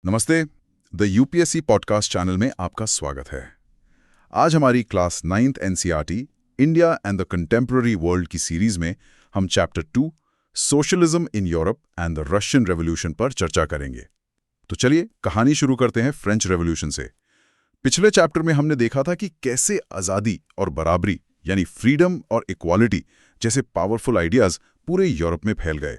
नमस्ते। The UPSC podcast channel में आपका स्वागत है। आज हमारी class 9th NCERT India and the contemporary world की सीरीज में हम chapter 2 socialism in Europe and the Russian revolution पर चर्चा करेंगे। तो चलिए कहानी शुरू करते हैं फ्रेंच रेवोल्यूशन से। पिछले चैप्टर में हमने देखा था कि कैसे आज़ादी और बराबरी यानी फ्रीडम और इक्वालिटी जैसे पावरफुल आइडियाज पूरे यूरोप में फैल गए।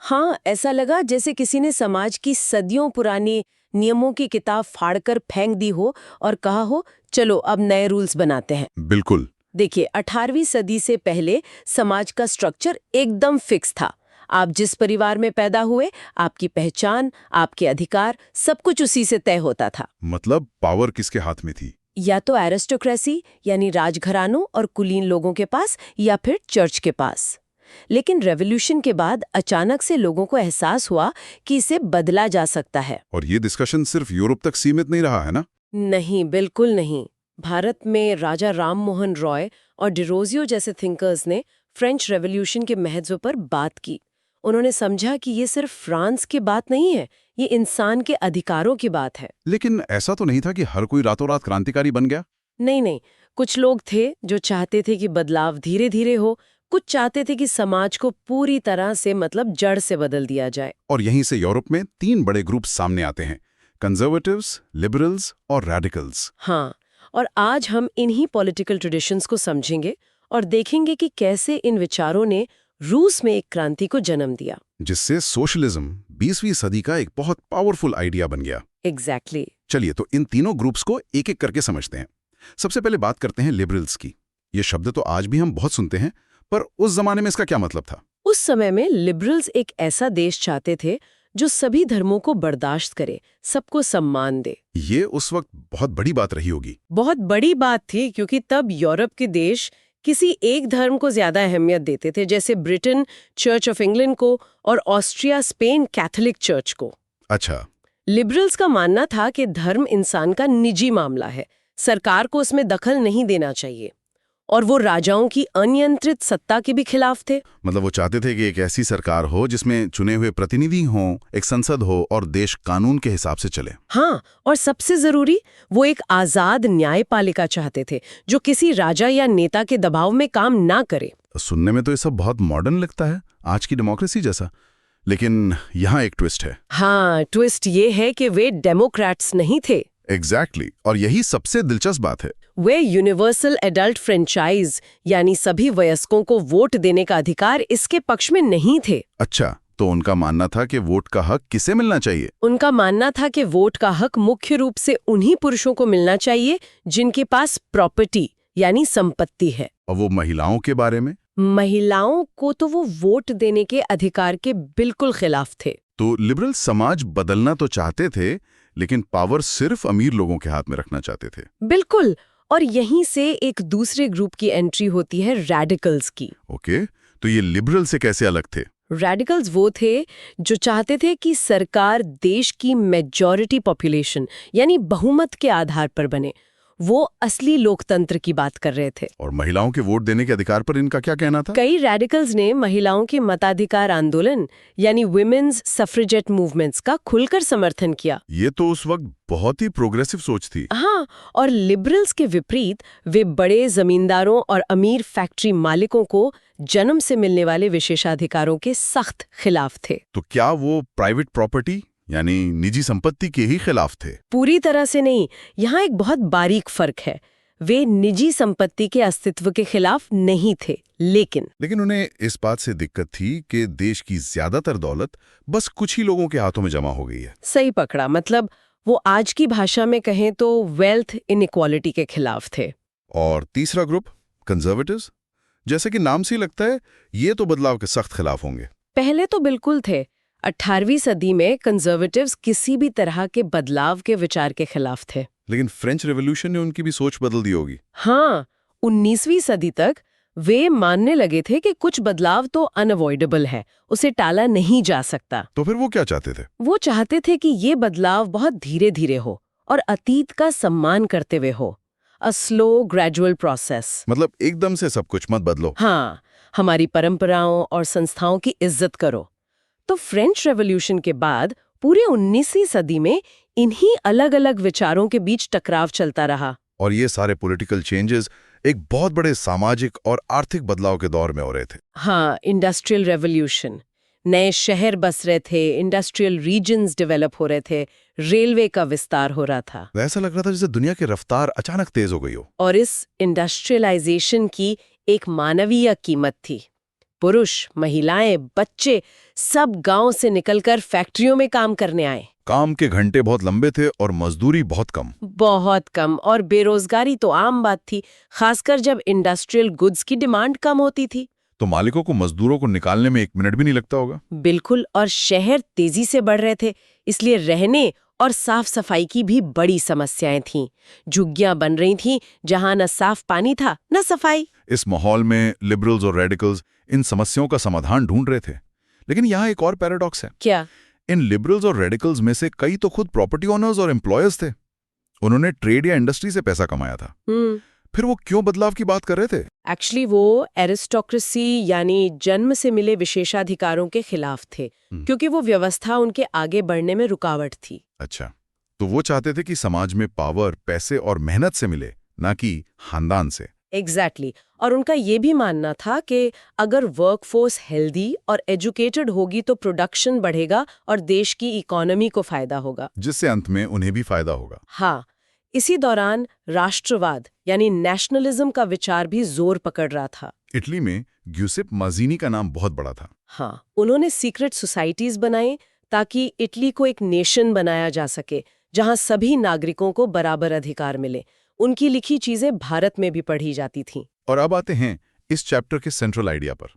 हाँ, ऐसा लगा जैसे किसी ने समाज की सदियों पुरानी नियमों की किताब फाड़कर फेंक दी हो और कहा हो चलो अब नए रूल्स बनाते हैं। बिल्कुल। देखिए 18वीं सदी से पहले समाज का स्ट्रक्चर एकदम फिक्स था। आप जिस परिवार में पैदा हुए, आपकी पहचान, आपके अधिकार, सब कुछ उसी से तय होता था। मतलब पावर किसके हाथ में थी? या तो एरिस्टोक्रेसी यानी राजघरानों और कुलीन लोगों के पास, या फिर चर्च के पास। लेकिन रेवोल्यूशन के बाद अचानक से लोगों को एहसास हुआ कि इसे बदला जा सकता है। और ये डिस्कशन सिर्फ यूरोप तक सीमित नहीं रहा है ना? नहीं, बिल्कुल नहीं। भारत में राजा राम मोहन रॉय और डिरोजियो जैसे थिंकर्स ने फ्रेंच रेवोल्यूशन के महत्व पर बात की। उन्होंने समझा कि ये सिर्फ फ्रांस की बात नहीं है, ये इंसान के अधिकारों की बात है। लेकिन ऐसा तो नहीं था कि हर कोई रातों रात क्रांतिकारी बन गया। नहीं, कुछ लोग थे जो चाहते थे कि बदलाव धीरे धीरे हो, कुछ चाहते थे कि समाज को पूरी तरह से जड़ से बदल दिया जाए। और यहीं से यूरोप में 3 बड़े ग्रुप सामने आते हैं, कंजर्वेटिव्स, लिबरल्स और रेडिकल्स। हाँ, और आज हम इन्हीं पॉलिटिकल ट्रेडिशंस को समझेंगे और देखेंगे कि कैसे इन विचारों ने रूस में एक क्रांति को जन्म दिया, जिससे सोशलिज्म 20वीं सदी का एक बहुत पावरफुल आइडिया बन गया। एग्जैक्टली। चलिए तो इन तीनों ग्रुप्स को एक एक करके समझते हैं। सबसे पहले बात करते हैं लिबरल्स की। ये शब्द तो आज भी हम बहुत सुनते हैं, पर उस जमाने में इसका क्या मतलब था? उस समय में लिबरल्स एक ऐसा देश चाहते थे जो सभी धर्मों को बर्दाश्त करे, सबको सम्मान दे। ये उस वक्त बहुत बड़ी बात रही होगी। बहुत बड़ी बात थी, क्योंकि तब यूरोप के देश किसी एक धर्म को ज्यादा अहमियत देते थे, जैसे ब्रिटेन चर्च ऑफ इंग्लैंड को और ऑस्ट्रिया स्पेन कैथोलिक चर्च को। अच्छा। लिबरल्स का मानना था कि धर्म इंसान का निजी मामला है, सरकार को उसमें दखल नहीं देना चाहिए, और वो राजाओं की अनियंत्रित सत्ता के भी खिलाफ थे। मतलब वो चाहते थे कि एक ऐसी सरकार हो जिसमें चुने हुए प्रतिनिधि हों, एक संसद हो और देश कानून के हिसाब से चले। हाँ, और सबसे जरूरी, वो एक आजाद न्यायपालिका चाहते थे जो किसी राजा या नेता के दबाव में काम ना करे। सुनने में तो ये सब बहुत मॉडर्न लगता है, आज की डेमोक्रेसी जैसा। लेकिन यहाँ एक ट्विस्ट है। हाँ, ट्विस्ट ये है कि वे डेमोक्रेट्स नहीं थे। एग्जैक्टली। और यही सबसे दिलचस्प बात है। वे यूनिवर्सल एडल्ट फ्रेंचाइज यानी सभी वयस्कों को वोट देने का अधिकार, इसके पक्ष में नहीं थे। अच्छा, तो उनका मानना था कि वोट का हक किसे मिलना चाहिए? उनका मानना था कि वोट का हक मुख्य रूप से उन्हीं पुरुषों को मिलना चाहिए जिनके पास प्रॉपर्टी यानी संपत्ति है। और वो महिलाओं के बारे में? महिलाओं को तो वो वोट देने के अधिकार के बिल्कुल खिलाफ थे। तो लिबरल समाज बदलना तो चाहते थे, लेकिन पावर सिर्फ अमीर लोगों के हाथ में रखना चाहते थे। बिल्कुल। और यहीं से एक दूसरे ग्रुप की एंट्री होती है, रेडिकल्स की। ओके, तो ये लिबरल से कैसे अलग थे? रेडिकल्स वो थे जो चाहते थे कि सरकार देश की मेजॉरिटी पॉपुलेशन यानी बहुमत के आधार पर बने। वो असली लोकतंत्र की बात कर रहे थे। और महिलाओं के वोट देने के अधिकार पर इनका क्या कहना था? कई रेडिकल्स ने महिलाओं के मताधिकार आंदोलन यानी वुमेन्स सफ्रेजेट मूवमेंट्स का खुलकर समर्थन किया। ये तो उस वक्त बहुत ही प्रोग्रेसिव सोच थी। हाँ, और लिबरल्स के विपरीत वे बड़े जमींदारों और अमीर फैक्ट्री मालिकों को जन्म से मिलने वाले विशेषाधिकारों के सख्त खिलाफ थे। तो क्या वो प्राइवेट प्रॉपर्टी यानी निजी संपत्ति के ही खिलाफ थे? पूरी तरह से नहीं। यहाँ एक बहुत बारीक फर्क है। वे निजी संपत्ति के अस्तित्व के खिलाफ नहीं थे, लेकिन उन्हें इस बात से दिक्कत थी कि देश की ज्यादातर दौलत बस कुछ ही लोगों के हाथों में जमा हो गई है। सही पकड़ा। मतलब वो आज की भाषा में कहें तो वेल्थ इनइक्वालिटी के खिलाफ थे। और तीसरा ग्रुप कंजर्वेटिव्स, जैसे कि नाम से ही लगता है, ये तो बदलाव के सख्त खिलाफ होंगे। पहले तो बिल्कुल थे। 18वीं सदी में कंजर्वेटिव्स किसी भी तरह के बदलाव के विचार के खिलाफ थे। लेकिन फ्रेंच रेवोल्यूशन ने उनकी भी सोच बदल दी होगी। हाँ, 19वीं सदी तक वे मानने लगे थे कि कुछ बदलाव तो अनअवॉइडेबल है, उसे टाला नहीं जा सकता। तो फिर वो क्या चाहते थे? वो चाहते थे कि ये बदलाव बहुत धीरे धीरे हो और अतीत का सम्मान करते हुए हो। A slow gradual process. मतलब एकदम से सब कुछ मत बदलो। हाँ, हमारी परंपराओं और संस्थाओं की इज्जत करो। तो फ्रेंच रेवोल्यूशन के बाद पूरे 19वीं सदी में इन्हीं अलग अलग विचारों के बीच टकराव चलता रहा। और ये सारे पॉलिटिकल चेंजेस एक बहुत बड़े सामाजिक और आर्थिक बदलाव के दौर में हो रहे थे। हाँ, इंडस्ट्रियल रेवोल्यूशन, नए शहर बस रहे थे, इंडस्ट्रियल रीजन्स डेवलप हो रहे थे, रेलवे का विस्तार हो रहा था। ऐसा लग रहा था जैसे दुनिया की रफ्तार अचानक तेज हो गई हो। और इस इंडस्ट्रियलाइजेशन की एक मानवीय कीमत थी। पुरुष, महिलाएं, बच्चे सब गांव से निकलकर फैक्ट्रियों में काम करने आए। काम के घंटे बहुत लंबे थे और मजदूरी बहुत कम। बहुत कम, और बेरोजगारी तो आम बात थी, खासकर जब इंडस्ट्रियल गुड्स की डिमांड कम होती थी। तो मालिकों को मजदूरों को निकालने में 1 मिनट भी नहीं लगता होगा। बिल्कुल, और शहर तेजी से बढ़ रहे थे, इसलिए रहने और साफ सफाई की भी बड़ी समस्याएं थीं। झुग्गियां बन रही थीं जहां न साफ पानी था न सफाई। इस माहौल में लिबरल्स और रेडिकल्स इन समस्याओं का समाधान ढूंढ रहे थे। लेकिन यहाँ एक और पैराडॉक्स है। क्या? इन लिबरल्स और रेडिकल्स में से कई तो खुद प्रॉपर्टी ओनर्स और एम्प्लॉयर्स थे। उन्होंने ट्रेड या इंडस्ट्री से पैसा कमाया था। फिर वो क्यों बदलाव की बात कर रहे थे? एक्चुअली वो एरिस्टोक्रेसी यानी जन्म से मिले विशेषाधिकारों के खिलाफ थे, क्योंकि वो व्यवस्था उनके आगे बढ़ने में रुकावट थी। अच्छा, तो वो चाहते थे कि समाज में पावर पैसे और मेहनत से मिले, ना कि खानदान से। एग्जैक्टली और उनका ये भी मानना था कि अगर वर्कफोर्स हेल्दी और एजुकेटेड होगी तो प्रोडक्शन बढ़ेगा और देश की इकोनॉमी को फायदा होगा, जिससे अंत में उन्हें भी फायदा होगा। हाँ, इसी दौरान राष्ट्रवाद यानी नेशनलिज्म का विचार भी जोर पकड़ रहा था। इटली में ग्यूसेप माज़ीनी का नाम बहुत बड़ा था। हाँ, उन्होंने सीक्रेट सोसाइटीज बनाई ताकि इटली को एक नेशन बनाया जा सके जहां सभी नागरिकों को बराबर अधिकार मिले। उनकी लिखी चीजें भारत में भी पढ़ी जाती थीं। और अब आते हैं इस चैप्टर के सेंट्रल आइडिया पर,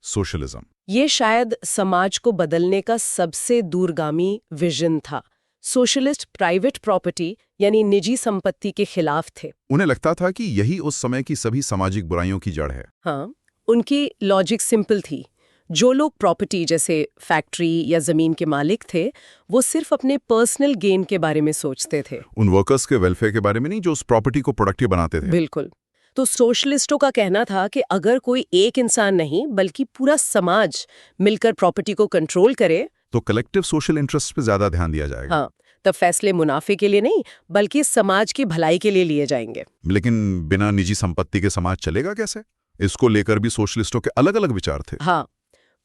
सोशलिज्म। ये शायद समाज को बदलने का सबसे दूरगामी विजन था। सोशलिस्ट प्राइवेट प्रॉपर्टी यानी निजी संपत्ति के खिलाफ थे। उन्हें लगता था कि यही उस समय की सभी सामाजिक बुराइयों की जड़ है। हाँ, उनकी लॉजिक सिंपल थी। जो लोग प्रॉपर्टी जैसे फैक्ट्री या जमीन के मालिक थे, वो सिर्फ अपने पर्सनल गेन के बारे में सोचते थे, उन वर्कर्स के वेलफेयर के बारे में नहीं जो उस प्रॉपर्टी को प्रोडक्टिव बनाते थे। बिल्कुल। तो सोशलिस्टों का कहना था कि अगर कोई एक इंसान नहीं बल्कि पूरा समाज मिलकर प्रॉपर्टी को कंट्रोल करे तो कलेक्टिव सोशल इंटरेस्ट पे ज्यादा ध्यान दिया जाएगा। हाँ, तब फैसले मुनाफे के लिए नहीं बल्कि समाज की भलाई के लिए लिए जाएंगे। लेकिन बिना निजी संपत्ति के समाज चलेगा कैसे? इसको लेकर भी सोशलिस्टों के अलग अलग विचार थे। हाँ,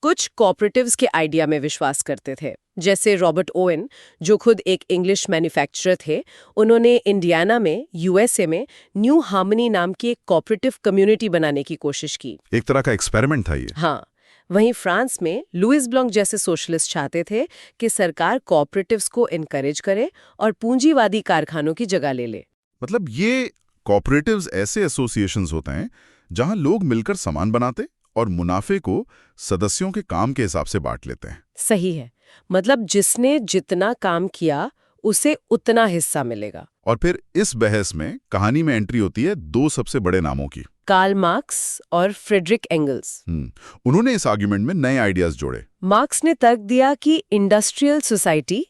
कुछ कोऑपरेटिव्स के आइडिया में विश्वास करते थे, जैसे रॉबर्ट ओवेन जो खुद एक इंग्लिश मैन्युफैक्चरर थे। उन्होंने इंडियाना में यूएसए में न्यू हार्मनी नाम की एक कोऑपरेटिव कम्युनिटी बनाने की कोशिश की। एक तरह का एक्सपेरिमेंट था ये। हाँ, वहीं फ्रांस में लुइस ब्लॉन्क जैसे सोशलिस्ट चाहते थे कि सरकार कोऑपरेटिव्स को एनकरेज करे और पूंजीवादी कारखानों की जगह ले ले। मतलब ये कोऑपरेटिव्स ऐसे एसोसिएशंस होते हैं जहां लोग मिलकर सामान बनाते और मुनाफे को सदस्यों के काम के हिसाब से बांट लेते हैं। सही है, मतलब जिसने जितना काम किया उसे उतना हिस्सा मिलेगा। और फिर इस बहस में कहानी में एंट्री होती है 2 सबसे बड़े नामों की, कार्ल मार्क्स और फ्रेडरिक एंगल्स। उन्होंने इस आर्ग्यूमेंट में नए आइडियाज जोड़े। मार्क्स ने तर्क दिया कि इंडस्ट्रियल सोसाइटी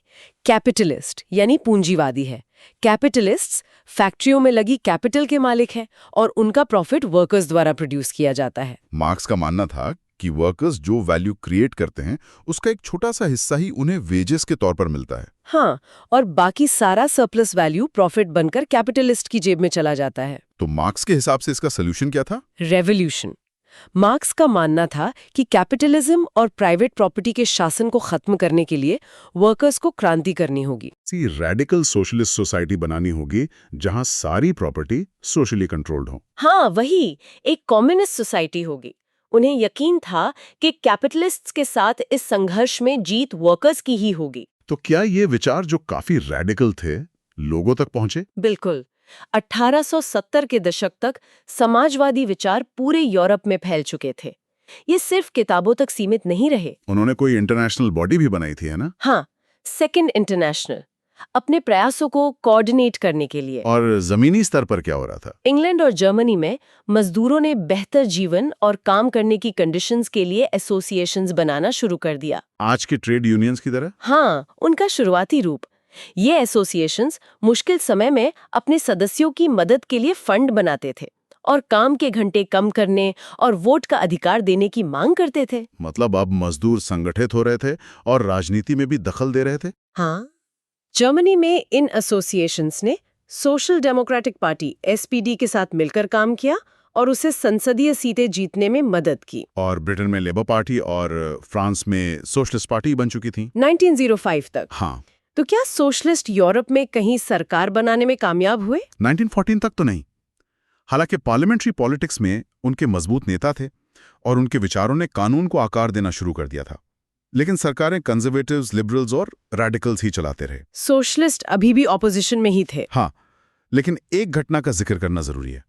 कैपिटलिस्ट यानी पूंजीवादी है। कैपिटलिस्ट्स फैक्ट्रियों में लगी कैपिटल के मालिक हैं और उनका प्रॉफिट वर्कर्स द्वारा प्रोड्यूस किया जाता है। मार्क्स का मानना था कि वर्कर्स जो वैल्यू क्रिएट करते हैं उसका एक छोटा सा हिस्सा ही उन्हें वेजेस के तौर पर मिलता है। हाँ, और बाकी सारा सरप्लस वैल्यू प्रॉफिट बनकर कैपिटलिस्ट की जेब में चला जाता है। तो मार्क्स के हिसाब से इसका सोल्यूशन क्या था? रेवोल्यूशन। मार्क्स का मानना था कि कैपिटलिज्म और प्राइवेट प्रॉपर्टी के शासन को खत्म करने के लिए वर्कर्स को क्रांति करनी होगी। रेडिकल सोशलिस्ट सोसाइटी बनानी होगी जहां सारी प्रॉपर्टी सोशली कंट्रोल्ड हो। हाँ, वही एक कम्युनिस्ट सोसाइटी होगी। उन्हें यकीन था कि कैपिटलिस्ट्स के साथ इस संघर्ष में जीत वर्कर्स की ही होगी। तो क्या ये विचार जो काफी रेडिकल थे लोगों तक पहुंचे? बिल्कुल। 1870 के दशक तक समाजवादी विचार पूरे यूरोप में फैल चुके थे। ये सिर्फ किताबों तक सीमित नहीं रहे। उन्होंने कोई इंटरनेशनल बॉडी भी बनाई थी, है ना? हाँ, सेकंड इंटरनेशनल, अपने प्रयासों को कोऑर्डिनेट करने के लिए। और जमीनी स्तर पर क्या हो रहा था? इंग्लैंड और जर्मनी में मजदूरों ने बेहतर जीवन और काम करने की कंडीशंस के लिए एसोसिएशंस बनाना शुरू कर दिया। आज के ट्रेड यूनियंस की तरह? हाँ, उनका शुरुआती रूप। ये एसोसिएशंस मुश्किल समय में अपने सदस्यों की मदद के लिए फंड बनाते थे और काम के घंटे कम करने और वोट का अधिकार देने की मांग करते थे। मतलब अब मजदूर संगठित हो रहे थे और राजनीति में भी दखल दे रहे थे। हाँ, जर्मनी में इन एसोसिएशंस ने सोशल डेमोक्रेटिक पार्टी SPD के साथ मिलकर काम किया और उसे संसदीय सीटें जीतने में मदद की। और ब्रिटेन में लेबर पार्टी और फ्रांस में सोशलिस्ट पार्टी बन चुकी थी 1905 तक। हाँ, तो क्या सोशलिस्ट यूरोप में कहीं सरकार बनाने में कामयाब हुए? 1914 तक तो नहीं। हालांकि पार्लियामेंट्री पॉलिटिक्स में उनके मजबूत नेता थे और उनके विचारों ने कानून को आकार देना शुरू कर दिया था। लेकिन सरकारें कंजर्वेटिव्स, लिबरल्स और रेडिकल्स ही चलाते रहे। सोशलिस्ट अभी भी ऑपोजिशन में ही थे। हाँ, लेकिन एक घटना का जिक्र करना जरूरी है,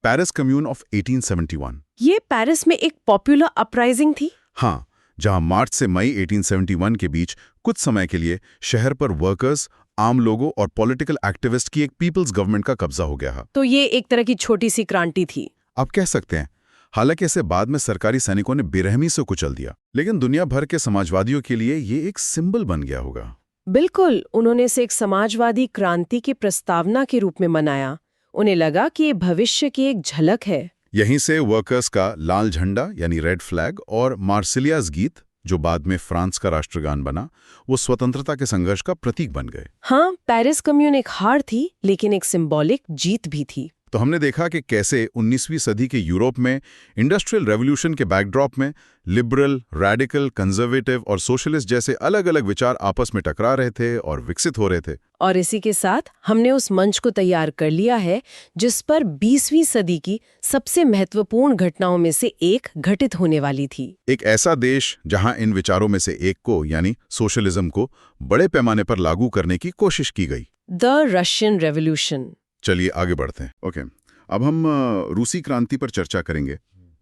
पेरिस कम्यून ऑफ 1871। ये पेरिस में एक पॉपुलर अपराइजिंग थी। हाँ, जहां मार्च से मई 1871 के बीच कुछ समय के लिए शहर पर वर्कर्स, आम लोगों और पॉलिटिकल एक्टिविस्ट की एक पीपल्स गवर्नमेंट का कब्जा हो गया। तो ये एक तरह की छोटी सी क्रांति थी, आप कह सकते हैं। हालांकि इसे बाद में सरकारी सैनिकों ने बेरहमी से कुचल दिया, लेकिन दुनिया भर के समाजवादियों के लिए ये एक सिंबल बन गया होगा। बिल्कुल, उन्होंने इसे एक समाजवादी क्रांति की प्रस्तावना के रूप में मनाया। उन्हें लगा कि ये भविष्य की एक झलक है। यहीं से वर्कर्स का लाल झंडा यानी रेड फ्लैग और मार्सिलियाज गीत, जो बाद में फ्रांस का राष्ट्रगान बना, वो स्वतंत्रता के संघर्ष का प्रतीक बन गए। हाँ, पेरिस कम्यून एक हार थी, लेकिन एक सिंबॉलिक जीत भी थी। तो हमने देखा कि कैसे 19वीं सदी के यूरोप में इंडस्ट्रियल रेवोल्यूशन के बैकड्रॉप में लिबरल, रैडिकल, कंजर्वेटिव और सोशलिस्ट जैसे अलग अलग विचार आपस में टकरा रहे थे और विकसित हो रहे थे। और इसी के साथ हमने उस मंच को तैयार कर लिया है जिस पर 20वीं सदी की सबसे महत्वपूर्ण घटनाओं में से एक घटित होने वाली थी। एक ऐसा देश जहां इन विचारों में से एक को यानी सोशलिज्म को बड़े पैमाने पर लागू करने की कोशिश की गई, द रशियन रेवोल्यूशन। चलिए आगे बढ़ते हैं। ओके, अब हम रूसी क्रांति पर चर्चा करेंगे।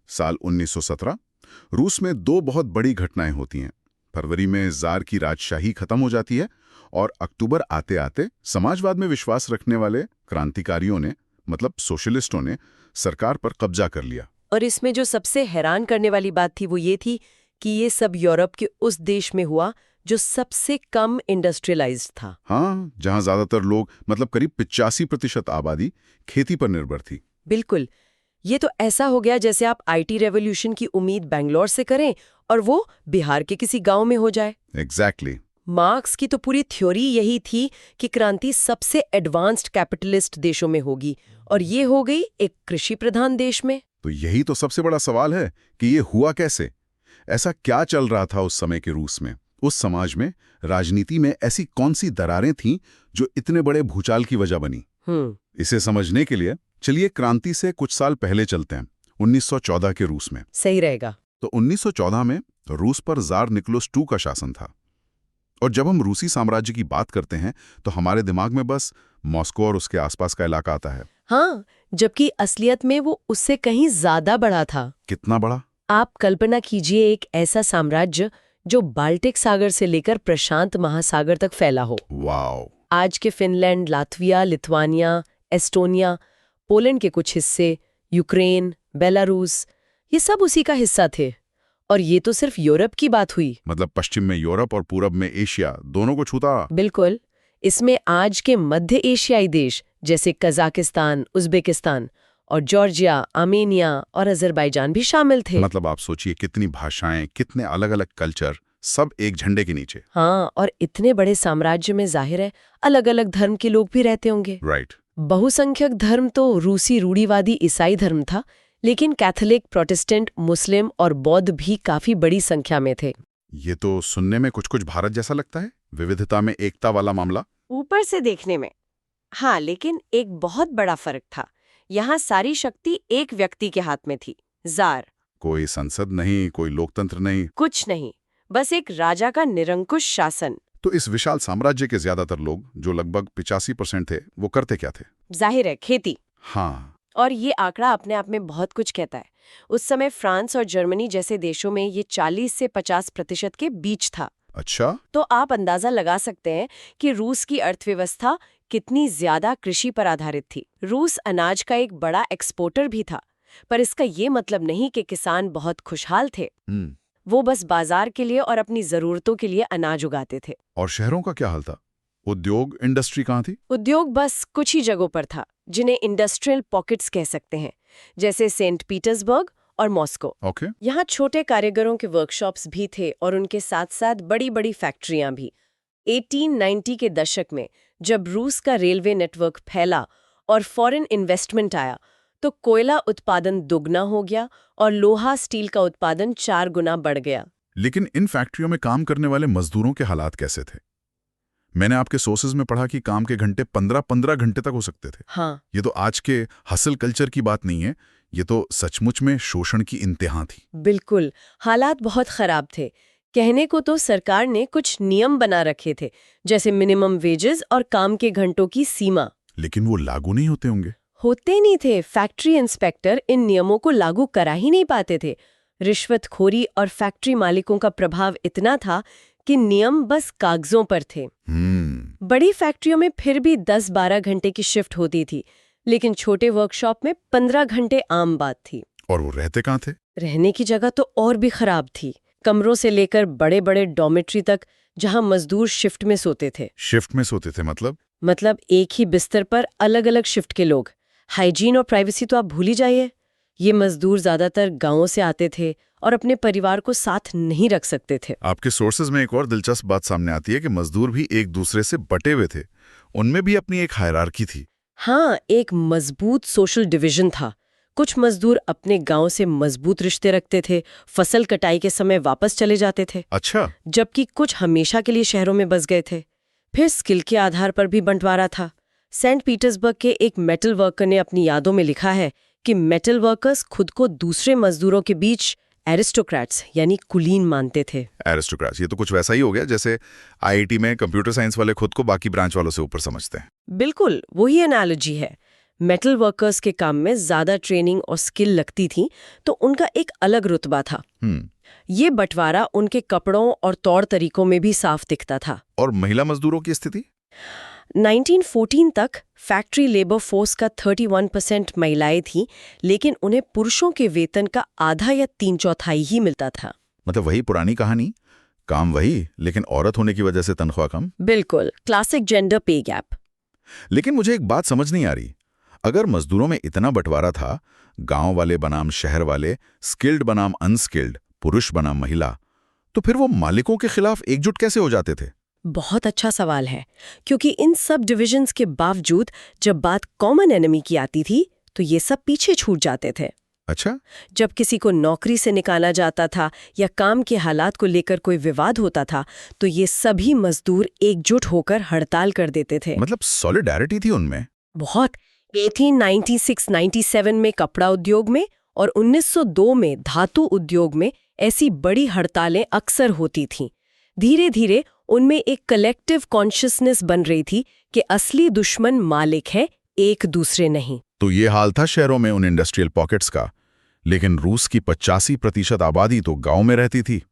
साल 1917 रूस में दो बहुत बड़ी घटनाएं होती हैं। फरवरी में जार की राजशाही खत्म हो जाती है और अक्टूबर आते आते समाजवाद में विश्वास रखने वाले क्रांतिकारियों ने, मतलब सोशलिस्टों ने, सरकार पर कब्जा कर लिया। और इसमें जो सबसे हैरान करने वाली बात थी वो ये थी कि ये सब यूरोप के उस देश में हुआ जो सबसे कम इंडस्ट्रियलाइज्ड था। हाँ, जहां ज्यादातर लोग, मतलब करीब 85% आबादी खेती पर निर्भर थी। बिल्कुल, ये तो ऐसा हो गया जैसे आप IT रेवोल्यूशन की उम्मीद बेंगलोर से करें और वो बिहार के किसी गांव में हो जाए। एग्जैक्टली। मार्क्स की तो पूरी थ्योरी यही थी कि क्रांति सबसे एडवांस्ड कैपिटलिस्ट देशों में होगी, और ये हो गई एक कृषि प्रधान देश में। तो यही तो सबसे बड़ा सवाल है कि ये हुआ कैसे? ऐसा क्या चल रहा था उस समय के रूस में, उस समाज में, राजनीति में? ऐसी कौन सी दरारें थीं जो इतने बड़े भूचाल की वजह बनी? इसे समझने के लिए चलिए क्रांति से कुछ साल पहले चलते हैं, 1914 के रूस में। सही रहेगा। तो 1914 में रूस पर जार निकोलस II का शासन था। और जब हम रूसी साम्राज्य की बात करते हैं तो हमारे दिमाग में बस मॉस्को और उसके आसपास का इलाका आता है। हाँ, जबकि असलियत में वो उससे कहीं ज्यादा बड़ा था। कितना बड़ा? आप कल्पना कीजिए एक ऐसा साम्राज्य जो बाल्टिक सागर से लेकर प्रशांत महासागर तक फैला हो। वाओ! आज के Finland, Latvia, Lithuania, Estonia, Poland के कुछ हिस्से, यूक्रेन, बेलारूस, ये सब उसी का हिस्सा थे। और ये तो सिर्फ यूरोप की बात हुई। मतलब पश्चिम में यूरोप और पूरब में एशिया, दोनों को छूता। बिल्कुल। इसमें आज के मध्य एशियाई देश जैसे कजाकिस्तान, उज्बेकिस्तान और जॉर्जिया, आर्मेनिया और अजरबैजान भी शामिल थे। मतलब आप सोचिए कितनी भाषाएं, कितने अलग अलग कल्चर, सब एक झंडे के नीचे। हाँ, और इतने बड़े साम्राज्य में जाहिर है अलग अलग धर्म के लोग भी रहते होंगे। राइट। बहुसंख्यक धर्म तो रूसी रूढ़िवादी ईसाई धर्म था, लेकिन कैथोलिक, प्रोटेस्टेंट, मुस्लिम और बौद्ध भी काफी बड़ी संख्या में थे। ये तो सुनने में कुछ कुछ भारत जैसा लगता है, विविधता में एकता वाला मामला। ऊपर से देखने में हाँ, लेकिन एक बहुत बड़ा फर्क था। यहाँ सारी शक्ति एक व्यक्ति के हाथ में थी, जार। कोई संसद नहीं, कोई लोकतंत्र नहीं, कुछ नहीं, बस एक राजा का निरंकुश शासन। तो इस विशाल साम्राज्य के ज्यादातर लोग, जो लगभग 85% थे, वो करते क्या थे? जाहिर है, खेती। हाँ। और ये आंकड़ा अपने आप में बहुत कुछ कहता है। उस समय फ्रांस और जर्मनी जैसे देशों में ये 40 से 50% के बीच था। अच्छा। तो आप अंदाजा लगा सकते हैं कि रूस की अर्थव्यवस्था कितनी ज्यादा कृषि पर आधारित थी। रूस अनाज का एक बड़ा एक्सपोर्टर भी था, पर इसका ये मतलब नहीं कि किसान बहुत खुशहाल थे। वो बस बाजार के लिए और अपनी जरूरतों के लिए अनाज उगाते थे। और शहरों का क्या हाल था? उद्योग, इंडस्ट्री कहाँ थी? उद्योग बस कुछ ही जगहों पर था, जिन्हें इंडस्ट्रियल पॉकेट्स कह सकते हैं, जैसे सेंट पीटर्सबर्ग और मॉस्को। ओके। यहाँ छोटे कारीगरों के वर्कशॉप्स भी थे और उनके साथ साथ बड़ी बड़ी फैक्ट्रियां भी। 1890 के दशक में जब रूस का रेलवे नेटवर्क फैला और फॉरेन इन्वेस्टमेंट आया तो कोयला उत्पादन दोगुना हो गया और लोहा स्टील का उत्पादन 4 गुना बढ़ गया। लेकिन इन फैक्ट्रियों में काम करने वाले मजदूरों के हालात कैसे थे? मैंने आपके सोर्सेज में पढ़ा कि काम के घंटे 15-15 घंटे तक हो सकते थे। हाँ, ये तो आज के हसल कल्चर की बात नहीं है, ये तो सचमुच में शोषण की इंतहा थी। बिल्कुल, हालात बहुत खराब थे। कहने को तो सरकार ने कुछ नियम बना रखे थे, जैसे मिनिमम वेजेस और काम के घंटों की सीमा। लेकिन वो लागू नहीं होते होंगे। होते नहीं थे। फैक्ट्री इंस्पेक्टर इन नियमों को लागू करा ही नहीं पाते थे। रिश्वतखोरी और फैक्ट्री मालिकों का प्रभाव इतना था कि नियम बस कागजों पर थे। बड़ी फैक्ट्रियों में फिर भी 10-12 घंटे की शिफ्ट होती थी, लेकिन छोटे वर्कशॉप में 15 घंटे आम बात थी। और वो रहते कहाँ थे? रहने की जगह तो और भी खराब थी। कमरों से लेकर बड़े बड़े डॉर्मेट्री तक, जहां मजदूर शिफ्ट में सोते थे। शिफ्ट में सोते थे मतलब एक ही बिस्तर पर अलग अलग शिफ्ट के लोग। हाइजीन और प्राइवेसी तो आप भूल ही जाइए। ये मजदूर ज्यादातर गांवों से आते थे और अपने परिवार को साथ नहीं रख सकते थे। आपके सोर्सेज में एक और दिलचस्प बात सामने आती है कि मजदूर भी एक दूसरे से बटे हुए थे। उनमें भी अपनी एक हायरार्की थी। हाँ, एक मजबूत सोशल डिवीजन था। कुछ मजदूर अपने गांव से मजबूत रिश्ते रखते थे, फसल कटाई के समय वापस चले जाते थे। अच्छा। जबकि कुछ हमेशा के लिए शहरों में बस गए थे। फिर स्किल के आधार पर भी बंटवारा था। सेंट पीटर्सबर्ग के एक मेटल वर्कर ने अपनी यादों में लिखा है कि मेटल वर्कर्स खुद को दूसरे मजदूरों के बीच एरिस्टोक्रेट्स यानी कुलीन मानते थे। एरिस्टोक्रेट्स, ये तो कुछ वैसा ही हो गया जैसे आईआईटी में कंप्यूटर साइंस वाले खुद को बाकी ब्रांच वालों से ऊपर समझते हैं। बिल्कुल वही एनालॉजी है। मेटल वर्कर्स के काम में ज्यादा ट्रेनिंग और स्किल लगती थी, तो उनका एक अलग रुतबा था। ये बंटवारा उनके कपड़ों और तौर तरीकों में भी साफ दिखता था। और महिला मजदूरों की स्थिति? 1914 तक फैक्ट्री लेबर फोर्स का 31% महिलाएं थीं, लेकिन उन्हें पुरुषों के वेतन का आधा या 3/4 ही मिलता था। मतलब वही पुरानी कहानी, काम वही, लेकिन औरत होने की वजह से तनख्वाह कम। बिल्कुल, क्लासिक जेंडर पे गैप। लेकिन मुझे एक बात समझ नहीं आ रही। अगर मजदूरों में इतना बंटवारा था, गांव वाले बनाम शहर वाले, स्किल्ड बनाम अनस्किल्ड, पुरुष बनाम महिला, तो फिर वो मालिकों के खिलाफ एकजुट कैसे हो जाते थे? बहुत अच्छा सवाल है, क्योंकि इन सब डिविजन्स के बावजूद जब बात कॉमन एनिमी की आती थी तो ये सब पीछे छूट जाते थे। अच्छा। जब किसी को नौकरी से निकाला जाता था या काम के हालात को लेकर कोई विवाद होता था तो ये सभी मजदूर एकजुट होकर हड़ताल कर देते थे। मतलब सॉलिडारिटी थी उनमें। बहुत। 1896-97 में कपड़ा उद्योग में और 1902 में धातु उद्योग में ऐसी बड़ी हड़तालें अक्सर होती थीं। धीरे धीरे उनमें एक कलेक्टिव कॉन्शियसनेस बन रही थी कि असली दुश्मन मालिक है, एक दूसरे नहीं। तो ये हाल था शहरों में उन इंडस्ट्रियल पॉकेट्स का। लेकिन रूस की 85% आबादी तो गांव में रहती थी।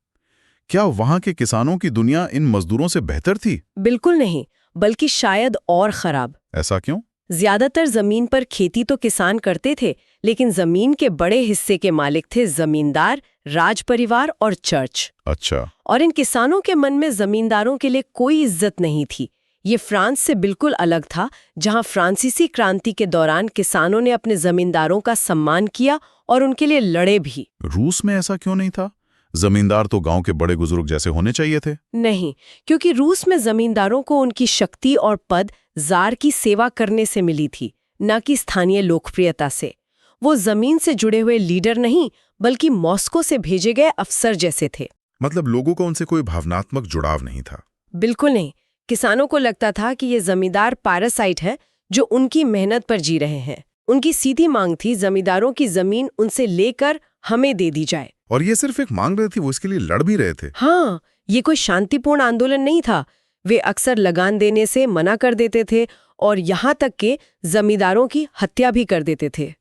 क्या वहां के किसानों की दुनिया इन मजदूरों से बेहतर थी? बिल्कुल नहीं, बल्कि शायद और खराब। ऐसा क्यों? ज्यादातर जमीन पर खेती तो किसान करते थे, लेकिन जमीन के बड़े हिस्से के मालिक थे जमींदार, राज परिवार और चर्च। अच्छा। और इन किसानों के मन में जमींदारों के लिए कोई इज्जत नहीं थी। ये फ्रांस से बिल्कुल अलग था, जहां फ्रांसीसी क्रांति के दौरान किसानों ने अपने जमींदारों का सम्मान किया और उनके लिए लड़े भी। रूस में ऐसा क्यों नहीं था? जमींदार तो गांव के बड़े बुजुर्ग जैसे होने चाहिए थे। नहीं, क्योंकि रूस में जमींदारों को उनकी शक्ति और पद जार की सेवा करने से मिली थी, न कि स्थानीय लोकप्रियता से। वो जमीन से जुड़े हुए लीडर नहीं, बल्कि मॉस्को से भेजे गए अफसर जैसे थे। मतलब लोगों को उनसे कोई भावनात्मक जुड़ाव नहीं था। बिल्कुल नहीं। किसानों को लगता था कि ये जमींदार पैरासाइट है जो उनकी मेहनत पर जी रहे हैं। उनकी सीधी मांग थी जमींदारों की जमीन उनसे लेकर हमें दे दी जाए। और ये सिर्फ एक मांग रही थी, वो इसके लिए लड़ भी रहे थे। हाँ, ये कोई शांतिपूर्ण आंदोलन नहीं था। वे अक्सर लगान देने से मना कर देते थे और यहाँ तक कि जमींदारों की हत्या भी कर देते थे।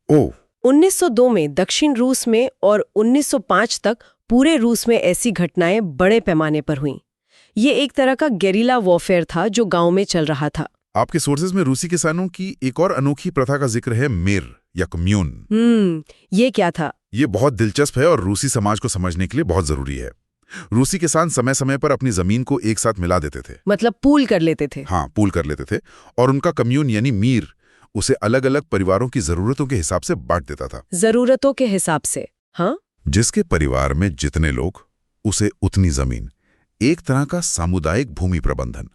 1902 में दक्षिण रूस में और 1905 तक पूरे रूस में ऐसी घटनाएं बड़े पैमाने पर हुईं। ये एक तरह का गेरिला वॉरफेयर था जो गांव में चल रहा था। आपके सोर्सेज में रूसी किसानों की एक और अनोखी प्रथा का जिक्र है, मेर या कम्यून। ये क्या था? ये बहुत दिलचस्प है और रूसी समाज को समझने के लिए बहुत जरूरी है। रूसी किसान समय समय पर अपनी जमीन को एक साथ मिला देते थे। मतलब पूल कर लेते थे। हाँ, पूल कर लेते थे। और उनका कम्यून यानी मीर उसे अलग अलग परिवारों की जरूरतों के हिसाब से बांट देता था। जरूरतों के हिसाब से? हाँ, जिसके परिवार में जितने लोग, उसे उतनी जमीन। एक तरह का सामुदायिक भूमि प्रबंधन।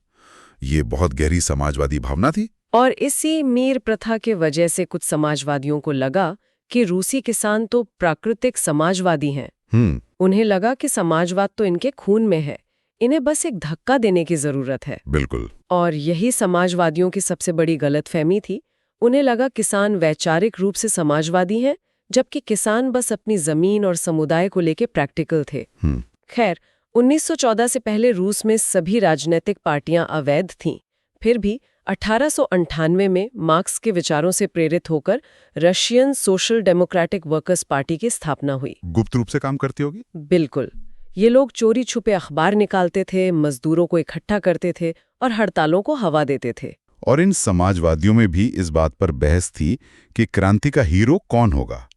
ये बहुत गहरी समाजवादी भावना थी। और इसी मीर प्रथा के वजह से कुछ समाजवादियों को लगा कि रूसी किसान तो प्राकृतिक समाजवादी हैं। उन्हें लगा कि समाजवाद तो इनके खून में है, इन्हें बस एक धक्का देने की जरूरत है। बिल्कुल। और यही समाजवादियों की सबसे बड़ी गलतफहमी थी। उन्हें लगा किसान वैचारिक रूप से समाजवादी हैं, जबकि किसान बस अपनी जमीन और समुदाय को लेके प्रैक्टिकल थे। खैर, 1914 से पहले रूस में सभी राजनीतिक पार्टियां अवैध थीं। फिर भी 1898 में मार्क्स के विचारों से प्रेरित होकर Russian social democratic workers party की स्थापना हुई। गुप्त रूप से काम करती होगी? बिल्कुल। ये लोग चोरी छुपे अखबार निकालते थे, मजदूरों को इकट्ठा करते थे और हड़तालों को हवा देते थे। और इन समाजवादियों में भी इस बात पर बहस थी कि क्रांति का हीरो कौन होगा,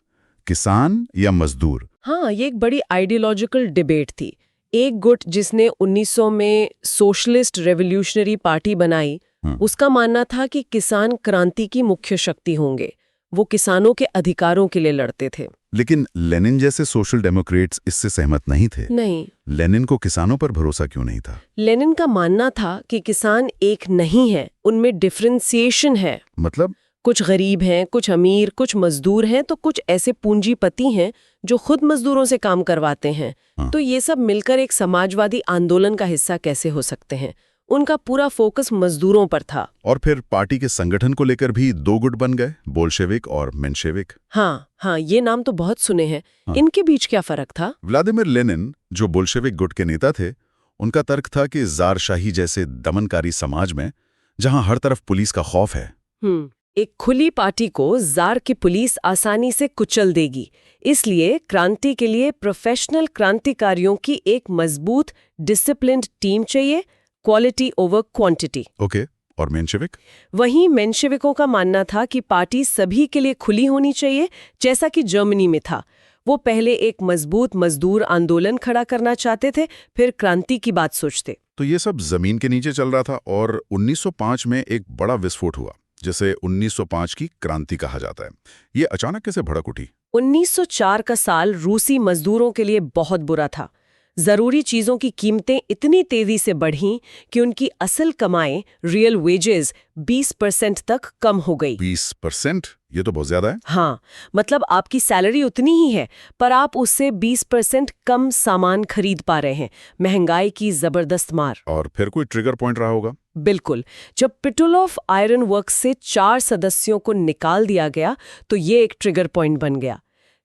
किसान या मजदूर। हाँ, ये एक बड़ी आइडियोलॉजिकल डिबेट थी। एक गुट जिसने 1900 में सोशलिस्ट रेवोल्यूशनरी पार्टी बनाई, उसका मानना था कि किसान क्रांति की मुख्य शक्ति होंगे। वो किसानों के अधिकारों के लिए लड़ते थे। लेकिन लेनिन जैसे सोशल डेमोक्रेट्स इससे सहमत नहीं थे। नहीं। लेनिन को किसानों पर भरोसा क्यों नहीं था? लेनिन का मानना था कि किसान एक नहीं है, उनमें डिफरेंशिएशन है। मतलब? कुछ गरीब हैं, कुछ अमीर, कुछ मजदूर हैं, तो कुछ ऐसे पूंजीपति हैं जो खुद मजदूरों से काम करवाते हैं। तो ये सब मिलकर एक समाजवादी आंदोलन का हिस्सा कैसे हो सकते हैं? उनका पूरा फोकस मजदूरों पर था। और फिर पार्टी के संगठन को लेकर भी दो गुट बन गए, बोल्शेविक और मेंशेविक। हाँ, ये नाम तो बहुत सुने हैं। इनके बीच क्या फर्क था? व्लादिमीर लेनिन, जो बोल्शेविक गुट के नेता थे, उनका तर्क था कि ज़ारशाही जैसे दमनकारी समाज में, जहां हर तरफ पुलिस का खौफ है, एक खुली पार्टी को जार की पुलिस आसानी से कुचल देगी। इसलिए क्रांति के लिए प्रोफेशनल क्रांतिकारियों की एक मजबूत डिसिप्लिन्ड टीम चाहिए, क्वालिटी ओवर क्वांटिटी। ओके। और मेंशेविक? वहीं मेंशेविकों का मानना था कि पार्टी सभी के लिए खुली होनी चाहिए, जैसा कि जर्मनी में था। वो पहले एक मजबूत मजदूर आंदोलन खड़ा करना चाहते थे, फिर क्रांति की बात सोचते। तो ये सब जमीन के नीचे चल रहा था और 1905 में एक बड़ा विस्फोट हुआ, जिसे 1905 की क्रांति कहा जाता है। ये अचानक कैसे भड़क उठी? 1904 का साल रूसी मजदूरों के लिए बहुत बुरा था। जरूरी चीजों की कीमतें इतनी तेजी से बढ़ीं कि उनकी असल कमाई, रियल वेजेस, 20% तक कम हो गई। 20%? ये तो बहुत ज्यादा है। हाँ, मतलब आपकी सैलरी उतनी ही है, पर आप उससे 20% कम सामान खरीद पा रहे हैं। महंगाई की जबरदस्त मार। और फिर कोई ट्रिगर पॉइंट रहा होगा? बिल्कुल। जब पिटुलोव आयरन वर्क्स से 4 सदस्यों को निकाल दिया गया, तो ये एक ट्रिगर पॉइंट बन गया।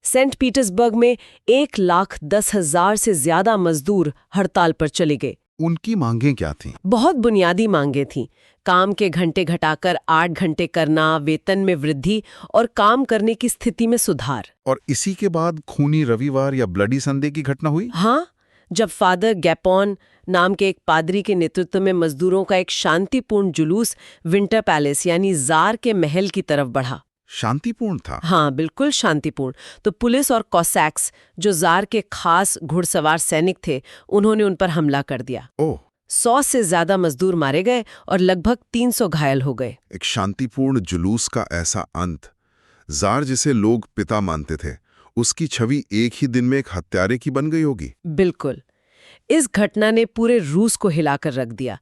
सेंट पीटर्सबर्ग में 1,10,000 से ज्यादा मजदूर हड़ताल पर चले गए। उनकी मांगें क्या थीं? बहुत बुनियादी मांगें थीं। काम के घंटे घटाकर 8 घंटे करना, वेतन में वृद्धि और काम करने की स्थिति में सुधार। और इसी के बाद खूनी रविवार या ब्लडी संडे की घटना हुई? हाँ, जब फादर गैपॉन नाम के एक पादरी के नेतृत्व में मजदूरों का एक शांतिपूर्ण जुलूस विंटर पैलेस यानी जार के महल की तरफ बढ़ा। शांतिपूर्ण था? हाँ, बिल्कुल शांतिपूर्ण। तो पुलिस और कॉसैक्स, जो जार के खास घुड़सवार सैनिक थे, उन्होंने उन पर हमला कर दिया। 100 से ज्यादा मजदूर मारे गए और लगभग 300 घायल हो गए। एक शांतिपूर्ण जुलूस का ऐसा अंत। जार जिसे लोग पिता मानते थे, उसकी छवि एक ही दिन में एक हत्यारे की बन गई होगी। बिल्कुल। इस घटना ने पूरे रूस को हिलाकर रख दिया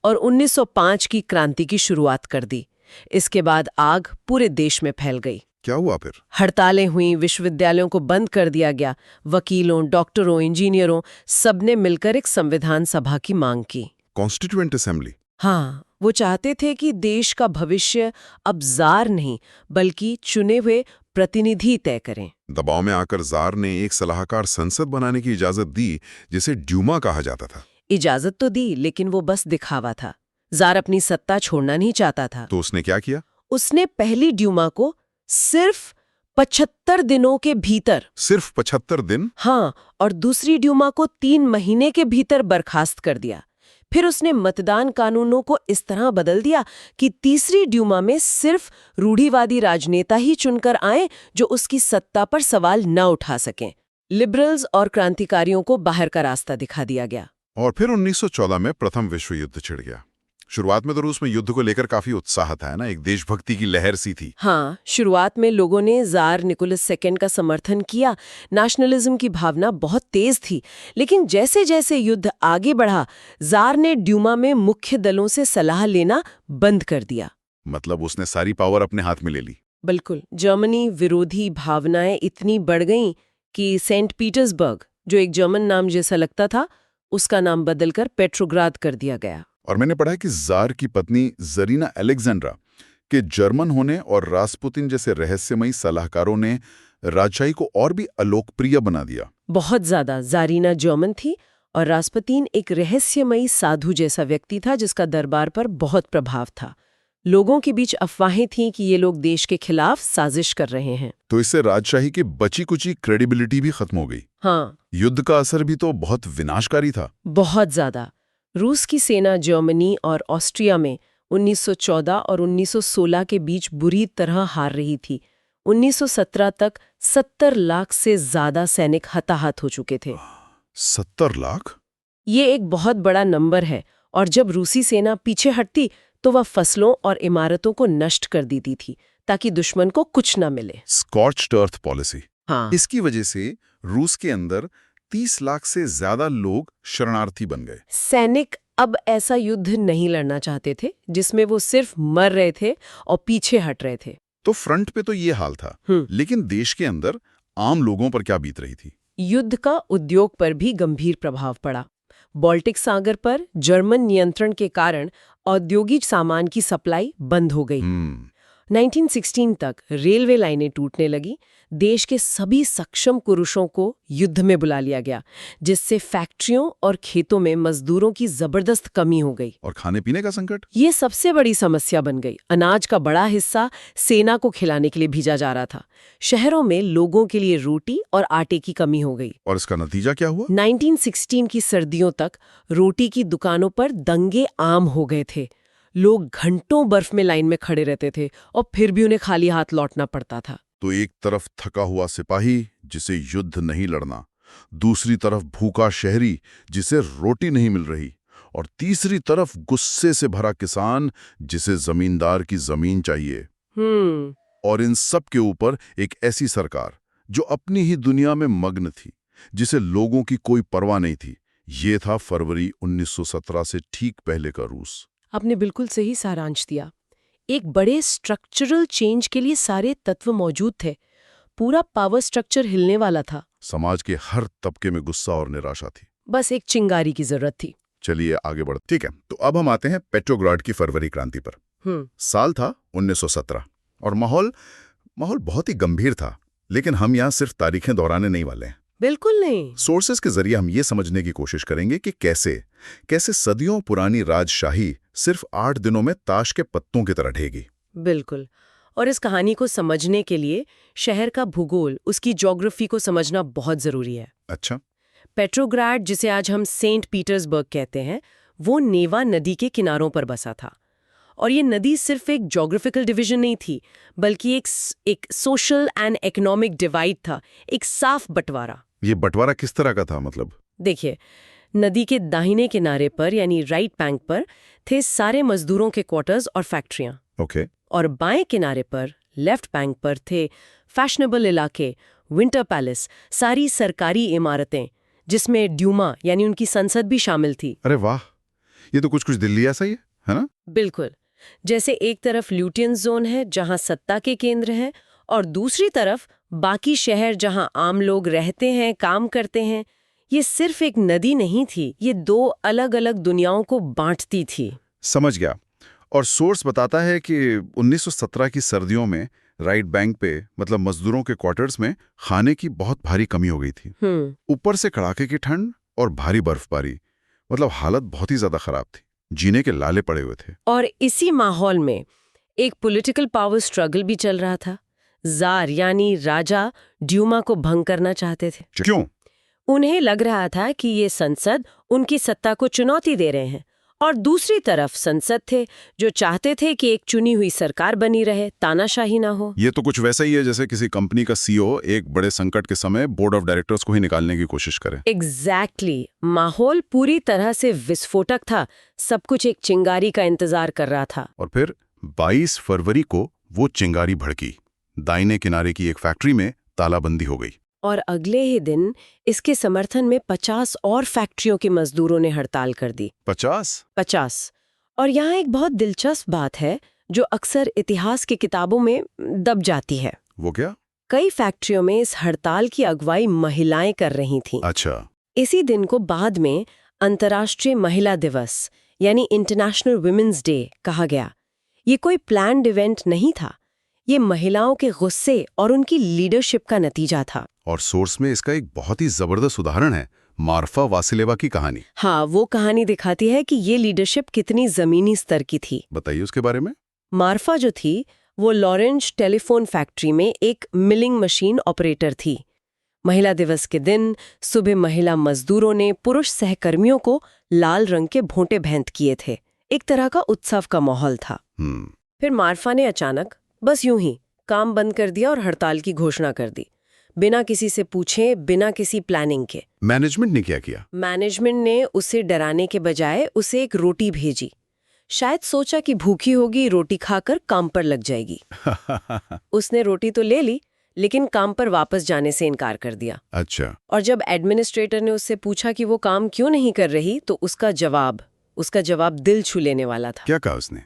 और 1905 की क्रांति की शुरुआत कर दी। इसके बाद आग पूरे देश में फैल गई। क्या हुआ फिर? हड़तालें हुई, विश्वविद्यालयों को बंद कर दिया गया। वकीलों, डॉक्टरों, इंजीनियरों सबने मिलकर एक संविधान सभा की मांग की। Constituent assembly? हाँ, वो चाहते थे कि देश का भविष्य अब जार नहीं बल्कि चुने हुए प्रतिनिधि तय करें। दबाव में आकर जार ने एक सलाहकार संसद बनाने की इजाजत दी, जिसे ड्यूमा कहा जाता था। इजाजत तो दी, लेकिन वो बस दिखावा था। जार अपनी सत्ता छोड़ना नहीं चाहता था। तो उसने क्या किया? उसने पहली ड्यूमा को सिर्फ 75 दिनों के भीतर, सिर्फ 75 दिन? हाँ, और दूसरी ड्यूमा को 3 महीने के भीतर बर्खास्त कर दिया। फिर उसने मतदान कानूनों को इस तरह बदल दिया कि तीसरी ड्यूमा में सिर्फ रूढ़िवादी राजनेता ही चुनकर आए जो उसकी सत्ता पर सवाल न उठा सकें। लिबरल्स और क्रांतिकारियों को बाहर का रास्ता दिखा दिया गया। और फिर 1914 में प्रथम विश्व युद्ध छिड़ गया। शुरुआत में तो रूस में युद्ध को लेकर काफी उत्साह था, है ना, एक देशभक्ति की लहर सी थी। हाँ, शुरुआत में लोगों ने जार निकोलस सेकंड का समर्थन किया, नेशनलिज्म की भावना बहुत तेज थी। लेकिन जैसे जैसे युद्ध आगे बढ़ा, जार ने ड्यूमा में मुख्य दलों से सलाह लेना बंद कर दिया। मतलब उसने सारी पावर अपने हाथ में ले ली। बिल्कुल। जर्मनी विरोधी भावनाएं इतनी बढ़ गईं कि सेंट पीटर्सबर्ग, जो एक जर्मन नाम जैसा लगता था, उसका नाम बदलकर पेट्रोग्राद कर दिया गया। और मैंने पढ़ा है कि जार की पत्नी जरीना अलेक्जेंड्रा के जर्मन होने और रासपुतिन जैसे रहस्यमयी सलाहकारों ने राजशाही को और भी अलोकप्रिय बना दिया। बहुत ज्यादा। जारीना जर्मन थी और रासपुतीन एक रहस्यमयी साधु जैसा व्यक्ति था जिसका दरबार पर बहुत प्रभाव था। लोगों के बीच अफवाहें थीं कि ये लोग देश के खिलाफ साजिश कर रहे हैं। तो इससे राजशाही की बची कुची क्रेडिबिलिटी भी खत्म हो गई। हाँ, युद्ध का असर भी तो बहुत विनाशकारी था। बहुत ज्यादा। रूस की सेना जर्मनी और ऑस्ट्रिया में 1914 और 1916 के बीच बुरी तरह हार रही थी। 1917 तक 70 लाख से ज्यादा सैनिक हताहत हो चुके थे। 70 लाख? ये एक बहुत बड़ा नंबर है, और जब रूसी सेना पीछे हटती तो वह फसलों और इमारतों को नष्ट कर देती थी ताकि दुश्मन को कुछ न मिले। स्कॉर्च्ड अर्थ पॉलिसी। हाँ, इसकी वजह से रूस के अंदर 30 लाख से ज्यादा लोग शरणार्थी बन गए। सैनिक अब ऐसा युद्ध नहीं लड़ना चाहते थे जिसमें वो सिर्फ मर रहे थे और पीछे हट रहे थे। तो फ्रंट पे तो ये हाल था, लेकिन देश के अंदर आम लोगों पर क्या बीत रही थी? युद्ध का उद्योग पर भी गंभीर प्रभाव पड़ा। बाल्टिक सागर पर जर्मन नियंत्रण के कारण औद्योगिक सामान की सप्लाई बंद हो गई। 1916 तक रेलवे लाइनें टूटने लगी। देश के सभी सक्षम पुरुषों को युद्ध में बुला लिया गया, जिससे फैक्ट्रियों और खेतों में मजदूरों की जबरदस्त कमी हो गई। और खाने पीने का संकट? ये सबसे बड़ी समस्या बन गई। अनाज का बड़ा हिस्सा सेना को खिलाने के लिए भेजा जा रहा था। शहरों में लोगों के लिए रोटी और आटे की कमी हो गई। और इसका नतीजा क्या हुआ? 1916 की सर्दियों तक रोटी की दुकानों पर दंगे आम हो गए थे। लोग घंटों बर्फ में लाइन में खड़े रहते थे और फिर भी उन्हें खाली हाथ लौटना पड़ता था। तो एक तरफ थका हुआ सिपाही जिसे युद्ध नहीं लड़ना, दूसरी तरफ भूखा शहरी जिसे रोटी नहीं मिल रही, और तीसरी तरफ गुस्से से भरा किसान जिसे जमींदार की जमीन चाहिए। और इन सब के ऊपर एक ऐसी सरकार जो अपनी ही दुनिया में मग्न थी, जिसे लोगों की कोई परवाह नहीं थी। ये था फरवरी 1917 से ठीक पहले का रूस। आपने बिल्कुल सही सारांश दिया। एक बड़े स्ट्रक्चरल चेंज के लिए सारे तत्व मौजूद थे। पूरा पावर स्ट्रक्चर हिलने वाला था। समाज के हर तबके में गुस्सा और निराशा थी। बस एक चिंगारी की जरूरत थी। चलिए आगे बढ़ते। ठीक है, तो अब हम आते हैं पेट्रोग्राड की फरवरी क्रांति पर। साल था 1917 और माहौल बहुत ही गंभीर था। लेकिन हम यहाँ सिर्फ तारीखें दोहराने नहीं वाले हैं। बिल्कुल नहीं। सोर्सेस के जरिए हम ये समझने की कोशिश करेंगे कि कैसे सदियों पुरानी राजशाही सिर्फ 8 दिनों में ताश के पत्तों की तरह ढहेगी। बिल्कुल। और इस कहानी को समझने के लिए शहर का भूगोल, उसकी ज्योग्राफी को समझना बहुत जरूरी है। अच्छा। पेट्रोग्राड, जिसे आज हम सेंट पीटर्सबर्ग कहते हैं, वो नेवा नदी के किनारों पर बसा था। और ये नदी सिर्फ एक ज्योग्राफिकल डिवीजन नहीं थी, बल्कि एक सोशल एंड इकोनॉमिक डिवाइड था, एक साफ बंटवारा। ये बंटवारा किस तरह का था? मतलब देखिए, नदी के दाहिने किनारे पर यानी राइट बैंक पर थे सारे मजदूरों के क्वार्टर्स और फैक्ट्रियां। ओके। और बाएं किनारे पर लेफ्ट बैंक पर थे फैशनेबल इलाके, विंटर पैलेस, सारी सरकारी इमारतें, जिसमें ड्यूमा यानी उनकी संसद भी शामिल थी। अरे वाह, ये तो कुछ दिल्ली ऐसा ही है ना? बिल्कुल। जैसे एक तरफ ल्यूटियन जोन है जहां सत्ता के केंद्र हैं, और दूसरी तरफ बाकी शहर जहां आम लोग रहते हैं, काम करते हैं। ये सिर्फ एक नदी नहीं थी, ये 2 अलग-अलग दुनियाओं को बांटती थी। समझ गया। और सोर्स बताता है कि 1917 की सर्दियों में राइट बैंक पे, मतलब मजदूरों के क्वार्टर्स में, खाने की बहुत भारी कमी हो गई थी। ऊपर से कड़ाके की ठंड और भारी बर्फबारी, मतलब हालत बहुत ही ज्यादा खराब थी। जीने के लाले पड़े हुए थे। और इसी माहौल में एक पॉलिटिकल पावर स्ट्रगल भी चल रहा था। जार यानी राजा ड्यूमा को भंग करना चाहते थे। क्यों? उन्हें लग रहा था कि ये संसद उनकी सत्ता को चुनौती दे रहे हैं और दूसरी तरफ संसद थे जो चाहते थे कि एक चुनी हुई सरकार बनी रहे, तानाशाही ना हो। ये तो कुछ वैसा ही है जैसे किसी कंपनी का सीईओ एक बड़े संकट के समय बोर्ड ऑफ डायरेक्टर्स को ही निकालने की कोशिश करे। एग्जैक्टली माहौल पूरी तरह से विस्फोटक था, सब कुछ एक चिंगारी का इंतजार कर रहा था। और फिर 22 फरवरी को वो चिंगारी भड़की। दाहिने किनारे की एक फैक्ट्री में तालाबंदी हो गई। और अगले ही दिन इसके समर्थन में 50 और फैक्ट्रियों के मजदूरों ने हड़ताल कर दी। 50? और यहाँ एक बहुत दिलचस्प बात है जो अक्सर इतिहास की किताबों में दब जाती है। वो क्या? कई फैक्ट्रियों में इस हड़ताल की अगुवाई महिलाएं कर रही थीं। अच्छा। इसी दिन को बाद में अंतर्राष्ट्रीय महिला दिवस यानी इंटरनेशनल वुमेन्स डे कहा गया। ये कोई प्लान्ड इवेंट नहीं था, ये महिलाओं के गुस्से और उनकी लीडरशिप का नतीजा था। और सोर्स में इसका एक बहुत ही जबरदस्त उदाहरण है, मार्फा वासिलेवा की कहानी। हाँ, वो कहानी दिखाती है कि ये लीडरशिप कितनी जमीनी स्तर की थी। बताइए उसके बारे में। मार्फा जो थी वो लॉरेंज टेलीफोन फैक्ट्री में एक मिलिंग मशीन ऑपरेटर थी। महिला दिवस के दिन सुबह महिला मजदूरों ने पुरुष सहकर्मियों को लाल रंग के भोंटे भेंट किए थे। एक तरह का उत्सव का माहौल था। फिर मार्फा ने अचानक बस यूं ही काम बंद कर दिया और हड़ताल की घोषणा कर दी, बिना किसी से पूछे, बिना किसी प्लानिंग के। मैनेजमेंट ने क्या किया? मैनेजमेंट ने उसे डराने के बजाय उसे एक रोटी भेजी। शायद सोचा कि भूखी होगी, रोटी खाकर काम पर लग जाएगी। उसने रोटी तो ले ली, लेकिन काम पर वापस जाने से इनकार कर दिया। अच्छा। और जब एडमिनिस्ट्रेटर ने उससे पूछा कि वो काम क्यों नहीं कर रही, तो उसका जवाब दिल छू लेने वाला था। क्या कहा उसने?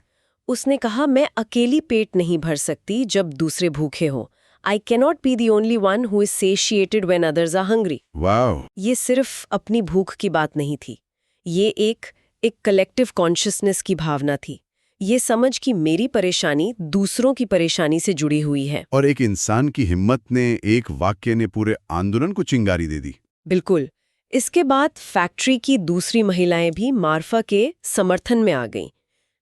उसने कहा, मैं अकेली पेट नहीं भर सकती जब दूसरे भूखे हो। I cannot be the only one who is satiated when others are hungry. Wow. ये सिर्फ अपनी भूख की बात नहीं थी, ये एक कलेक्टिव कॉन्शियसनेस की भावना थी। ये समझ कि मेरी परेशानी दूसरों की परेशानी से जुड़ी हुई है। और एक इंसान की हिम्मत ने, एक वाक्य ने पूरे आंदोलन को चिंगारी दे दी। बिल्कुल। इसके बाद फैक्ट्री की दूसरी महिलाएं भी मार्फा के समर्थन में आ गईं।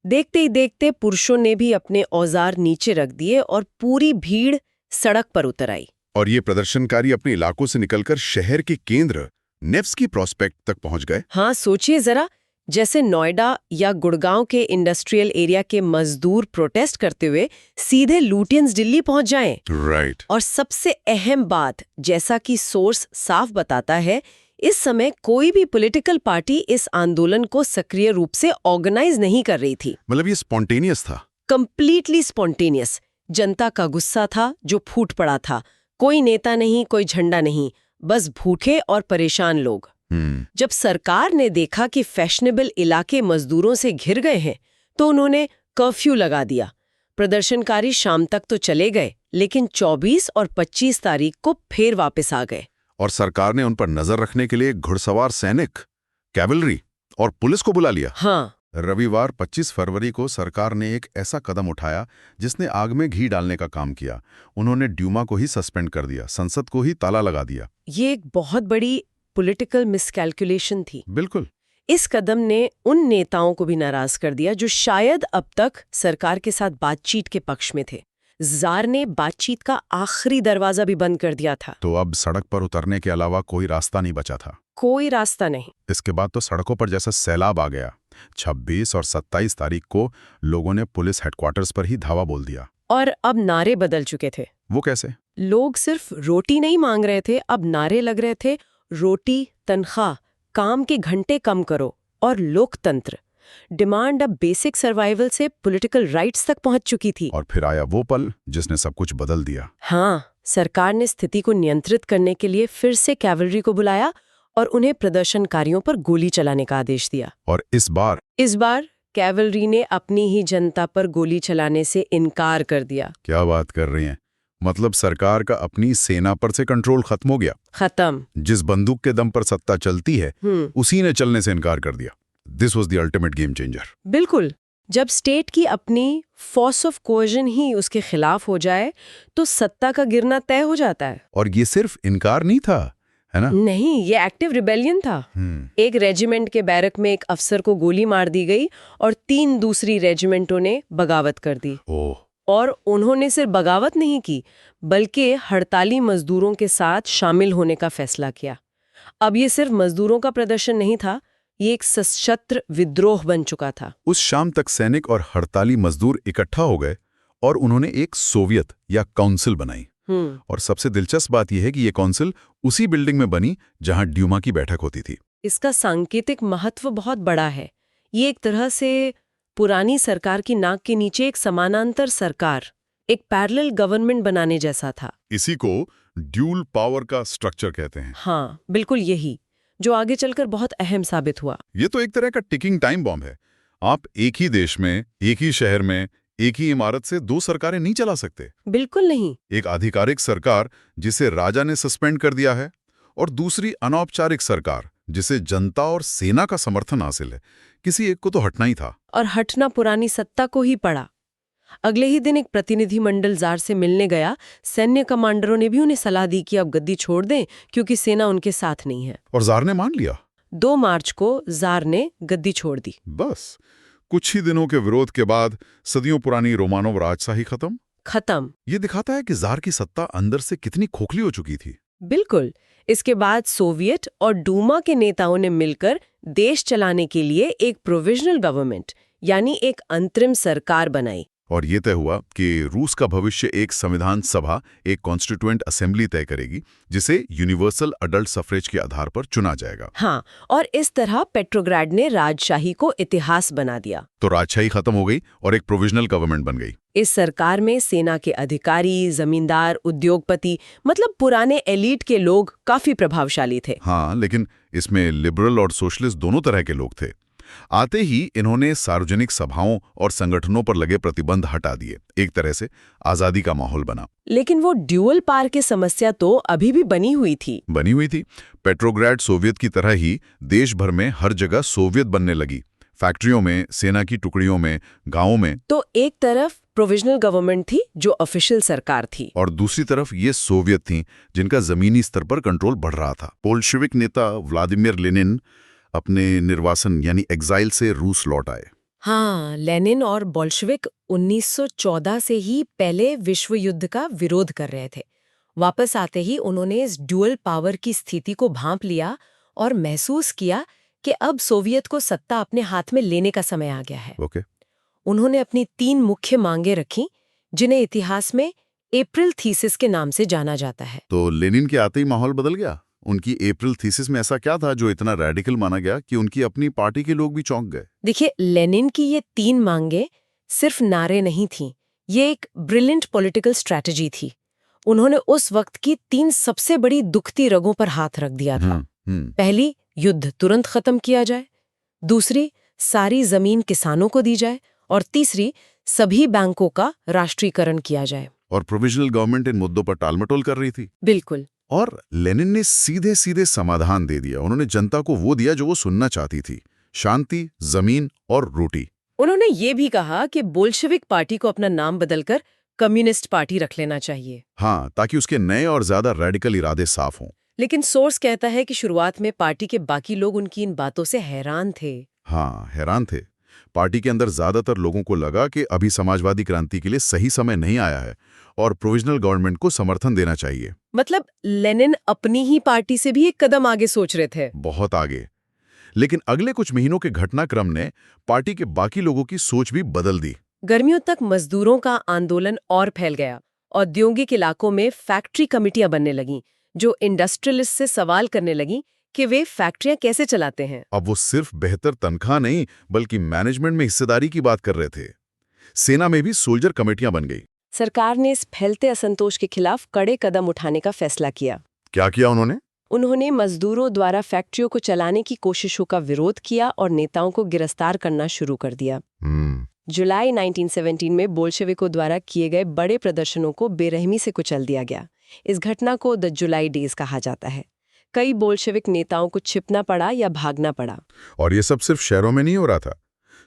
देखते ही देखते पुरुषों ने भी अपने औजार नीचे रख दिए और पूरी भीड़ सड़क पर उतर आई। और ये प्रदर्शनकारी अपने इलाकों से निकलकर शहर के केंद्र नेव्स्की प्रॉस्पेक्ट तक पहुंच गए। हाँ, सोचिए जरा, जैसे नोएडा या गुड़गांव के इंडस्ट्रियल एरिया के मजदूर प्रोटेस्ट करते हुए सीधे लुटियंस दिल्ली पहुंच जाएं। राइट। और सबसे अहम बात, जैसा कि सोर्स साफ बताता है, इस समय कोई भी पॉलिटिकल पार्टी इस आंदोलन को सक्रिय रूप से ऑर्गेनाइज नहीं कर रही थी। मतलब ये स्पॉन्टेनियस था। Completely spontaneous. जनता का गुस्सा था जो फूट पड़ा था। कोई नेता नहीं, कोई झंडा नहीं, बस भूखे और परेशान लोग। जब सरकार ने देखा कि फैशनेबल इलाके मजदूरों से घिर गए हैं, तो उन्होंने कर्फ्यू लगा दिया। प्रदर्शनकारी शाम तक तो चले गए, लेकिन 24 और 25 तारीख को फिर वापस आ गए। और सरकार ने उन पर नजर रखने के लिए घुड़सवार सैनिक, कैवलरी और पुलिस को बुला लिया। हाँ। रविवार 25 फरवरी को सरकार ने एक ऐसा कदम उठाया जिसने आग में घी डालने का काम किया। उन्होंने ड्यूमा को ही सस्पेंड कर दिया, संसद को ही ताला लगा दिया। ये एक बहुत बड़ी पॉलिटिकल मिसकैलकुलेशन थी। बिल्कुल। इस कदम ने उन नेताओं को भी नाराज कर दिया जो शायद अब तक सरकार के साथ बातचीत के पक्ष में थे। जार ने बातचीत का आखिरी दरवाजा भी बंद कर दिया था। तो अब सड़क पर उतरने के अलावा कोई रास्ता नहीं बचा था। कोई रास्ता नहीं। इसके बाद तो सड़कों पर जैसा सैलाब आ गया। 26 और 27 तारीख को लोगों ने पुलिस हेडक्वार्टर्स पर ही धावा बोल दिया। और अब नारे बदल चुके थे। वो कैसे? लोग सिर्फ रोटी नहीं मांग रहे थे, अब नारे लग रहे थे, रोटी, तनख्वाह, काम के घंटे कम करो और लोकतंत्र। डिमांड अब बेसिक सर्वाइवल से पॉलिटिकल राइट्स तक पहुंच चुकी थी। और फिर आया वो पल जिसने सब कुछ बदल दिया। हाँ, सरकार ने स्थिति को नियंत्रित करने के लिए फिर से कैवलरी को बुलाया और उन्हें प्रदर्शनकारियों पर गोली चलाने का आदेश दिया। और इस बार कैवलरी ने अपनी ही जनता पर गोली चलाने से इनकार कर दिया। क्या बात कर रही हैं? मतलब सरकार का अपनी सेना पर से कंट्रोल खत्म हो गया। खत्म। जिस बंदूक के दम पर सत्ता चलती है, उसी ने चलने से इनकार कर दिया। This was the ultimate game changer. बिल्कुल। जब स्टेट की अपनी फोर्स ऑफ कोएजन ही उसके खिलाफ हो जाए, तो सत्ता का गिरना तय हो जाता है। और ये सिर्फ इनकार नहीं था, है ना? नहीं, ये एक्टिव रिबेलियन था। एक रेजिमेंट के बैरक में एक अफसर को गोली मार दी गई और 3 दूसरी रेजिमेंटों ने बगावत कर दी। और उन्होंने सिर्फ बगावत नहीं की, बल्कि हड़ताली मजदूरों के साथ शामिल होने का फैसला किया। अब ये सिर्फ मजदूरों का प्रदर्शन नहीं था, ये एक सशस्त्र विद्रोह बन चुका था। उस शाम तक सैनिक और हड़ताली मजदूर इकट्ठा हो गए और उन्होंने एक सोवियत या काउंसिल बनाई। और सबसे दिलचस्प बात यह है कि ये काउंसिल उसी बिल्डिंग में बनी जहां ड्यूमा की बैठक होती थी। इसका सांकेतिक महत्व बहुत बड़ा है। ये एक तरह से पुरानी सरकार की नाक के नीचे एक समानांतर सरकार, एक पैरेलल गवर्नमेंट बनाने जैसा था। इसी को ड्यूल पावर का स्ट्रक्चर कहते हैं। हाँ, बिल्कुल यही, जो आगे चलकर बहुत अहम साबित हुआ। ये तो एक तरह का टिकिंग टाइम बॉम्ब है। आप एक ही देश में, एक ही शहर में, एक ही इमारत से दो सरकारें नहीं चला सकते। बिल्कुल नहीं। एक आधिकारिक सरकार जिसे राजा ने सस्पेंड कर दिया है और दूसरी अनौपचारिक सरकार जिसे जनता और सेना का समर्थन हासिल है। किसी एक को तो हटना ही था। और हटना पुरानी सत्ता को ही पड़ा। अगले ही दिन एक प्रतिनिधिमंडल जार से मिलने गया। सैन्य कमांडरों ने भी उन्हें सलाह दी कि अब गद्दी छोड़ दें क्योंकि सेना उनके साथ नहीं है। और जार ने मान लिया। 2 मार्च को जार ने गद्दी छोड़ दी। बस कुछ ही दिनों के विरोध के बाद सदियों पुरानी रोमानोव राजशाही खत्म। ये दिखाता है कि जार की सत्ता अंदर से कितनी खोखली हो चुकी थी। बिल्कुल। इसके बाद सोवियत और डूमा के नेताओं ने मिलकर देश चलाने के लिए एक प्रोविजनल गवर्नमेंट यानी एक अंतरिम सरकार बनाई। और ये तय हुआ कि रूस का भविष्य एक संविधान सभा, एक कॉन्स्टिट्यूएंट असेंबली तय करेगी जिसे यूनिवर्सल अडल्ट सफरेज के आधार पर चुना जाएगा। हाँ, और इस तरह पेट्रोग्राड ने राजशाही को इतिहास बना दिया। तो राजशाही खत्म हो गई और एक प्रोविजनल गवर्नमेंट बन गई। इस सरकार में सेना के अधिकारी, जमींदार, उद्योगपति, मतलब पुराने एलीट के लोग काफी प्रभावशाली थे। हाँ, लेकिन इसमें लिबरल और सोशलिस्ट दोनों तरह के लोग थे। आते ही इन्होंने सार्वजनिक सभाओं और संगठनों पर लगे प्रतिबंध हटा दिए। एक तरह से आजादी का माहौल बना। लेकिन वो ड्यूअल पावर की समस्या तो अभी भी बनी हुई थी। पेट्रोग्राड सोवियत की तरह ही देश भर में हर जगह सोवियत बनने लगी। फैक्ट्रियों में, सेना की टुकड़ियों में, गांवों में। तो एक तरफ प्रोविजनल गवर्नमेंट थी जो ऑफिशियल सरकार थी, और दूसरी तरफ ये सोवियत थी जिनका जमीनी स्तर पर कंट्रोल बढ़ रहा था। बोल्शेविक नेता व्लादिमीर लेनिन अपने निर्वासन यानी एग्जाइल से रूस लौट आए। हाँ, लेनिन और बोल्शेविक 1914 से ही पहले विश्व युद्ध का विरोध कर रहे थे। वापस आते ही उन्होंने इस ड्यूअल पावर की स्थिति को भांप लिया और महसूस किया कि अब सोवियत को सत्ता अपने हाथ में लेने का समय आ गया है। उन्होंने अपनी 3 मुख्य मांगे रखी जिन्हें इतिहास में अप्रैल थीसिस के नाम से जाना जाता है। तो लेनिन के आते ही माहौल बदल गया। उनकी अप्रैल थीसिस में ऐसा क्या था जो इतना रैडिकल माना गया कि उनकी अपनी पार्टी के लोग भी चौंक गए? देखिए, लेनिन की ये 3 मांगे सिर्फ नारे नहीं थीं, ये एक ब्रिलियंट पॉलिटिकल स्ट्रैटेजी थी। उन्होंने उस वक्त की 3 सबसे बड़ी दुखती रगों पर हाथ रख दिया था। पहली, युद्ध तुरंत खत्म किया जाए। दूसरी, सारी जमीन किसानों को दी जाए। और तीसरी, सभी बैंकों का राष्ट्रीयकरण किया जाए। और प्रोविजनल गवर्नमेंट इन मुद्दों पर टालमटोल कर रही थी। बिल्कुल। और लेनिन ने सीधे सीधे समाधान दे दिया। उन्होंने जनता को वो दिया जो वो सुनना चाहती थी, शांति, जमीन और रोटी। उन्होंने ये भी कहा कि बोल्शेविक पार्टी को अपना नाम बदलकर कम्युनिस्ट पार्टी रख लेना चाहिए। हाँ, ताकि उसके नए और ज्यादा रेडिकल इरादे साफ हों। लेकिन सोर्स कहता है कि शुरुआत में पार्टी के बाकी लोग उनकी इन बातों से हैरान थे। हाँ, हैरान थे। पार्टी के अंदर ज्यादातर लोगों को लगा कि अभी समाजवादी क्रांति के लिए सही समय नहीं आया है और प्रोविजनल गवर्नमेंट को समर्थन देना चाहिए। मतलब लेनिन अपनी ही पार्टी से भी एक कदम आगे सोच रहे थे। बहुत आगे। लेकिन अगले कुछ महीनों के घटनाक्रम ने पार्टी के बाकी लोगों की सोच भी बदल दी। गर्मियों तक मजदूरों का आंदोलन और फैल गया। औद्योगिक इलाकों में फैक्ट्री कमिटियां बनने लगीं, जो इंडस्ट्रियलिस्ट से सवाल करने लगीं कि वे फैक्ट्रियां कैसे चलाते हैं। अब वो सिर्फ बेहतर तनख्वाह नहीं बल्कि मैनेजमेंट में हिस्सेदारी की बात कर रहे थे। सेना में भी सोल्जर कमेटियां बन गई। सरकार ने इस फैलते असंतोष के खिलाफ कड़े कदम उठाने का फैसला किया। क्या किया उन्होंने? उन्होंने मजदूरों द्वारा फैक्ट्रियों को चलाने की कोशिशों का विरोध किया और नेताओं को गिरफ्तार करना शुरू कर दिया। जुलाई 1917 में बोल्शेविकों द्वारा किए गए बड़े प्रदर्शनों को बेरहमी से कुचल दिया गया। इस घटना को द जुलाई डेज कहा जाता है। कई बोल्शेविक नेताओं को छिपना पड़ा या भागना पड़ा। और ये सब सिर्फ शहरों में नहीं हो रहा था।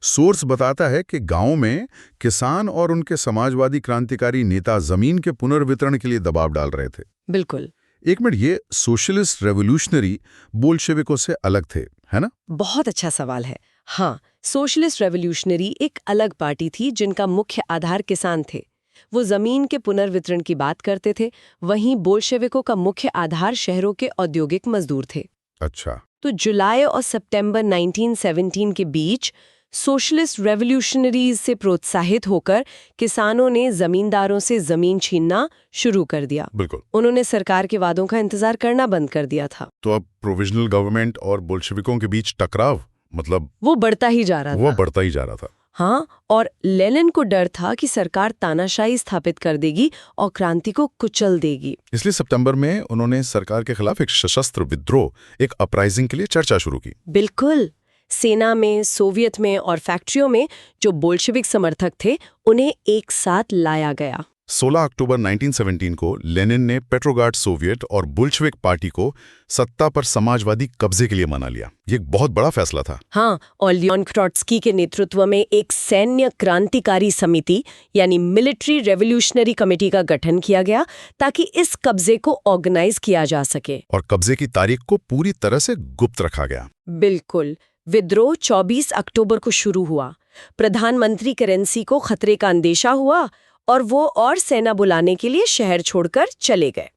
सोर्स बताता है कि गांवों में किसान और उनके समाजवादी क्रांतिकारी नेता जमीन के पुनर्वितरण के लिए दबाव डाल रहे थे। बिल्कुल। एक मिनट, ये सोशलिस्ट रेवोल्यूशनरी बोल्शेविकों से अलग थे, है ना? बहुत अच्छा सवाल है। हाँ, सोशलिस्ट रेवोल्यूशनरी एक अलग पार्टी थी जिनका मुख्य आधार किसान थे। वो जमीन के पुनर्वितरण की बात करते थे। वहीं बोल्शेविकों का मुख्य आधार शहरों के औद्योगिक मजदूर थे। अच्छा। तो जुलाई और सितंबर 1917 के बीच सोशलिस्ट रेवोल्यूशनरीज से प्रोत्साहित होकर किसानों ने जमींदारों से जमीन छीनना शुरू कर दिया। बिल्कुल। उन्होंने सरकार के वादों का इंतजार करना बंद कर दिया था। तो अब प्रोविजनल गवर्नमेंट और बोल्शेविकों के बीच टकराव मतलब वो बढ़ता ही जा रहा था। हाँ, और लेनिन को डर था कि सरकार तानाशाही स्थापित कर देगी और क्रांति को कुचल देगी। इसलिए सितंबर में उन्होंने सरकार के खिलाफ एक सशस्त्र विद्रोह, एक अपराइजिंग के लिए चर्चा शुरू की। बिल्कुल। सेना में, सोवियत में और फैक्ट्रियों में जो बोल्शेविक समर्थक थे उन्हें एक साथ लाया गया। 16 अक्टूबर 1917 को लेनिन ने पेट्रोग्राड सोवियत और बोल्शेविक पार्टी को सत्ता पर समाजवादी कब्जे के लिए मना लिया। ये एक बहुत बड़ा फैसला था। हाँ, और लियोन ट्रॉट्स्की के नेतृत्व में एक सैन्य क्रांतिकारी समिति यानी मिलिट्री रेवोल्यूशनरी कमेटी का गठन किया गया ताकि इस कब्जे को ऑर्गेनाइज किया जा सके। और कब्जे की तारीख को पूरी तरह से गुप्त रखा गया। बिल्कुल। विद्रोह 24 अक्टूबर को शुरू हुआ। प्रधानमंत्री करेंसी को खतरे का अंदेशा हुआ और वो और सेना बुलाने के लिए शहर छोड़कर चले गए।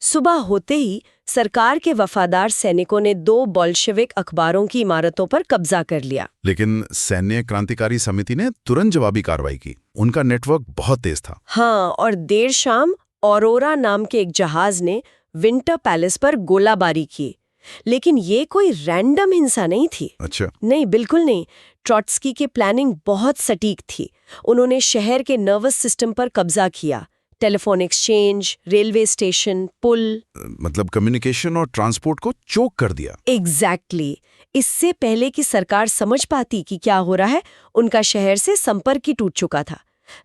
सुबह होते ही सरकार के वफादार सैनिकों ने 2 बोल्शेविक अखबारों की इमारतों पर कब्जा कर लिया। लेकिन सैन्य क्रांतिकारी समिति ने तुरंत जवाबी कार्रवाई की। उनका नेटवर्क बहुत तेज था। हाँ, और देर शाम ऑरोरा नाम के एक जहाज ने विंटर पैलेस पर गोलाबारी की। लेकिन ये कोई रैंडम हिंसा नहीं थी। अच्छा। नहीं, बिल्कुल नहीं। ट्रॉट्स्की की प्लानिंग बहुत सटीक थी। उन्होंने शहर के नर्वस सिस्टम पर कब्जा किया। टेलीफोन एक्सचेंज, रेलवे स्टेशन, पुल, मतलब कम्युनिकेशन और ट्रांसपोर्ट को चोक कर दिया। एग्जैक्टली। इससे पहले कि सरकार समझ पाती कि क्या हो रहा है, उनका शहर से संपर्क ही टूट चुका था।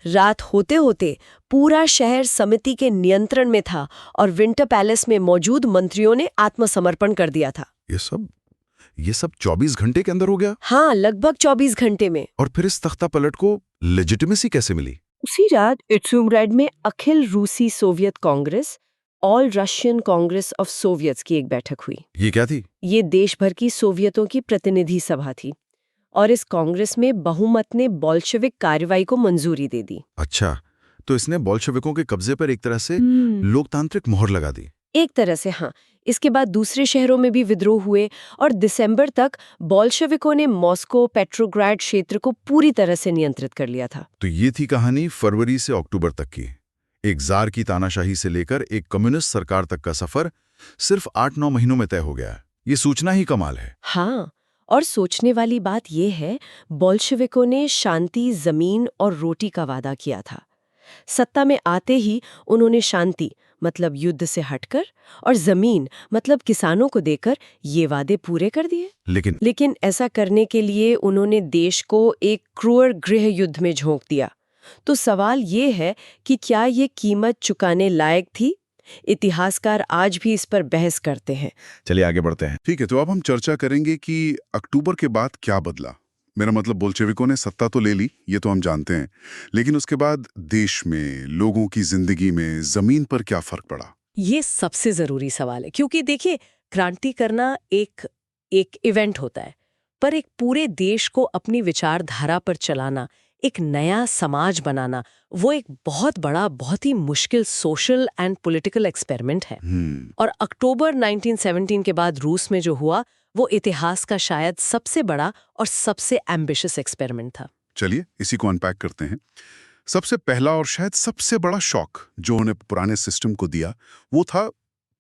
रात होते होते पूरा शहर समिति के नियंत्रण में था और विंटर पैलेस में मौजूद मंत्रियों ने आत्मसमर्पण कर दिया था। ये सब 24 घंटे के अंदर हो गया? हाँ, लगभग 24 घंटे में। और फिर इस तख्ता पलट को लेजिटिमेसी कैसे मिली? उसी रात इट्सुमराड में अखिल रूसी Soviet Congress, all Russian Congress of Soviets की एक बैठक हुई। ये क्या थी? ये देश भर की सोवियतों की प्रतिनिधि सभा थी और इस कांग्रेस में बहुमत ने बोल्शेविक कार्रवाई को मंजूरी दे दी। अच्छा, तो इसने बोल्शेविकों के कब्जे पर एक तरह से लोकतांत्रिक मोहर लगा दी। एक तरह से हाँ। इसके बाद दूसरे शहरों में भी विद्रोह हुए और दिसंबर तक बोल्शेविकों ने मॉस्को, पेट्रोग्राड क्षेत्र को पूरी तरह से नियंत्रित कर लिया था। तो ये थी कहानी फरवरी से अक्टूबर तक की। एक जार की तानाशाही से लेकर एक कम्युनिस्ट सरकार तक का सफर सिर्फ 8-9 महीनों में तय हो गया। ये सूचना ही कमाल है। हाँ, और सोचने वाली बात यह है, बोल्शेविकों ने शांति, जमीन और रोटी का वादा किया था। सत्ता में आते ही उन्होंने शांति मतलब युद्ध से हटकर और जमीन मतलब किसानों को देकर ये वादे पूरे कर दिए। लेकिन ऐसा करने के लिए उन्होंने देश को एक क्रूर गृह युद्ध में झोंक दिया। तो सवाल ये है कि क्या ये कीमत चुकाने लायक थी? इतिहासकार आज भी इस पर बहस करते हैं। चलिए आगे बढ़ते हैं। ठीक है, तो अब हम चर्चा करेंगे कि अक्टूबर के बाद क्या बदला। मेरा मतलब बोल्शेविकों ने सत्ता तो ले ली, ये तो हम जानते हैं, लेकिन उसके बाद देश में, लोगों की जिंदगी में, जमीन पर क्या फर्क पड़ा? ये सबसे जरूरी सवाल है, क्योंकि देखिए, क्रांति करना एक इवेंट होता है, पर एक पूरे देश को अपनी विचारधारा पर चलाना, एक नया समाज बनाना, वो एक बहुत बड़ा, बहुत ही मुश्किल सोशल एंड पॉलिटिकल एक्सपेरिमेंट है। और अक्टूबर 1917 के बाद रूस में जो हुआ, वो इतिहास का शायद सबसे बड़ा और सबसे एम्बिशियस एक्सपेरिमेंट था। चलिए इसी को अनपैक करते हैं। सबसे पहला और शायद सबसे बड़ा शॉक जो उन्हें पुराने सिस्टम को दिया, वो था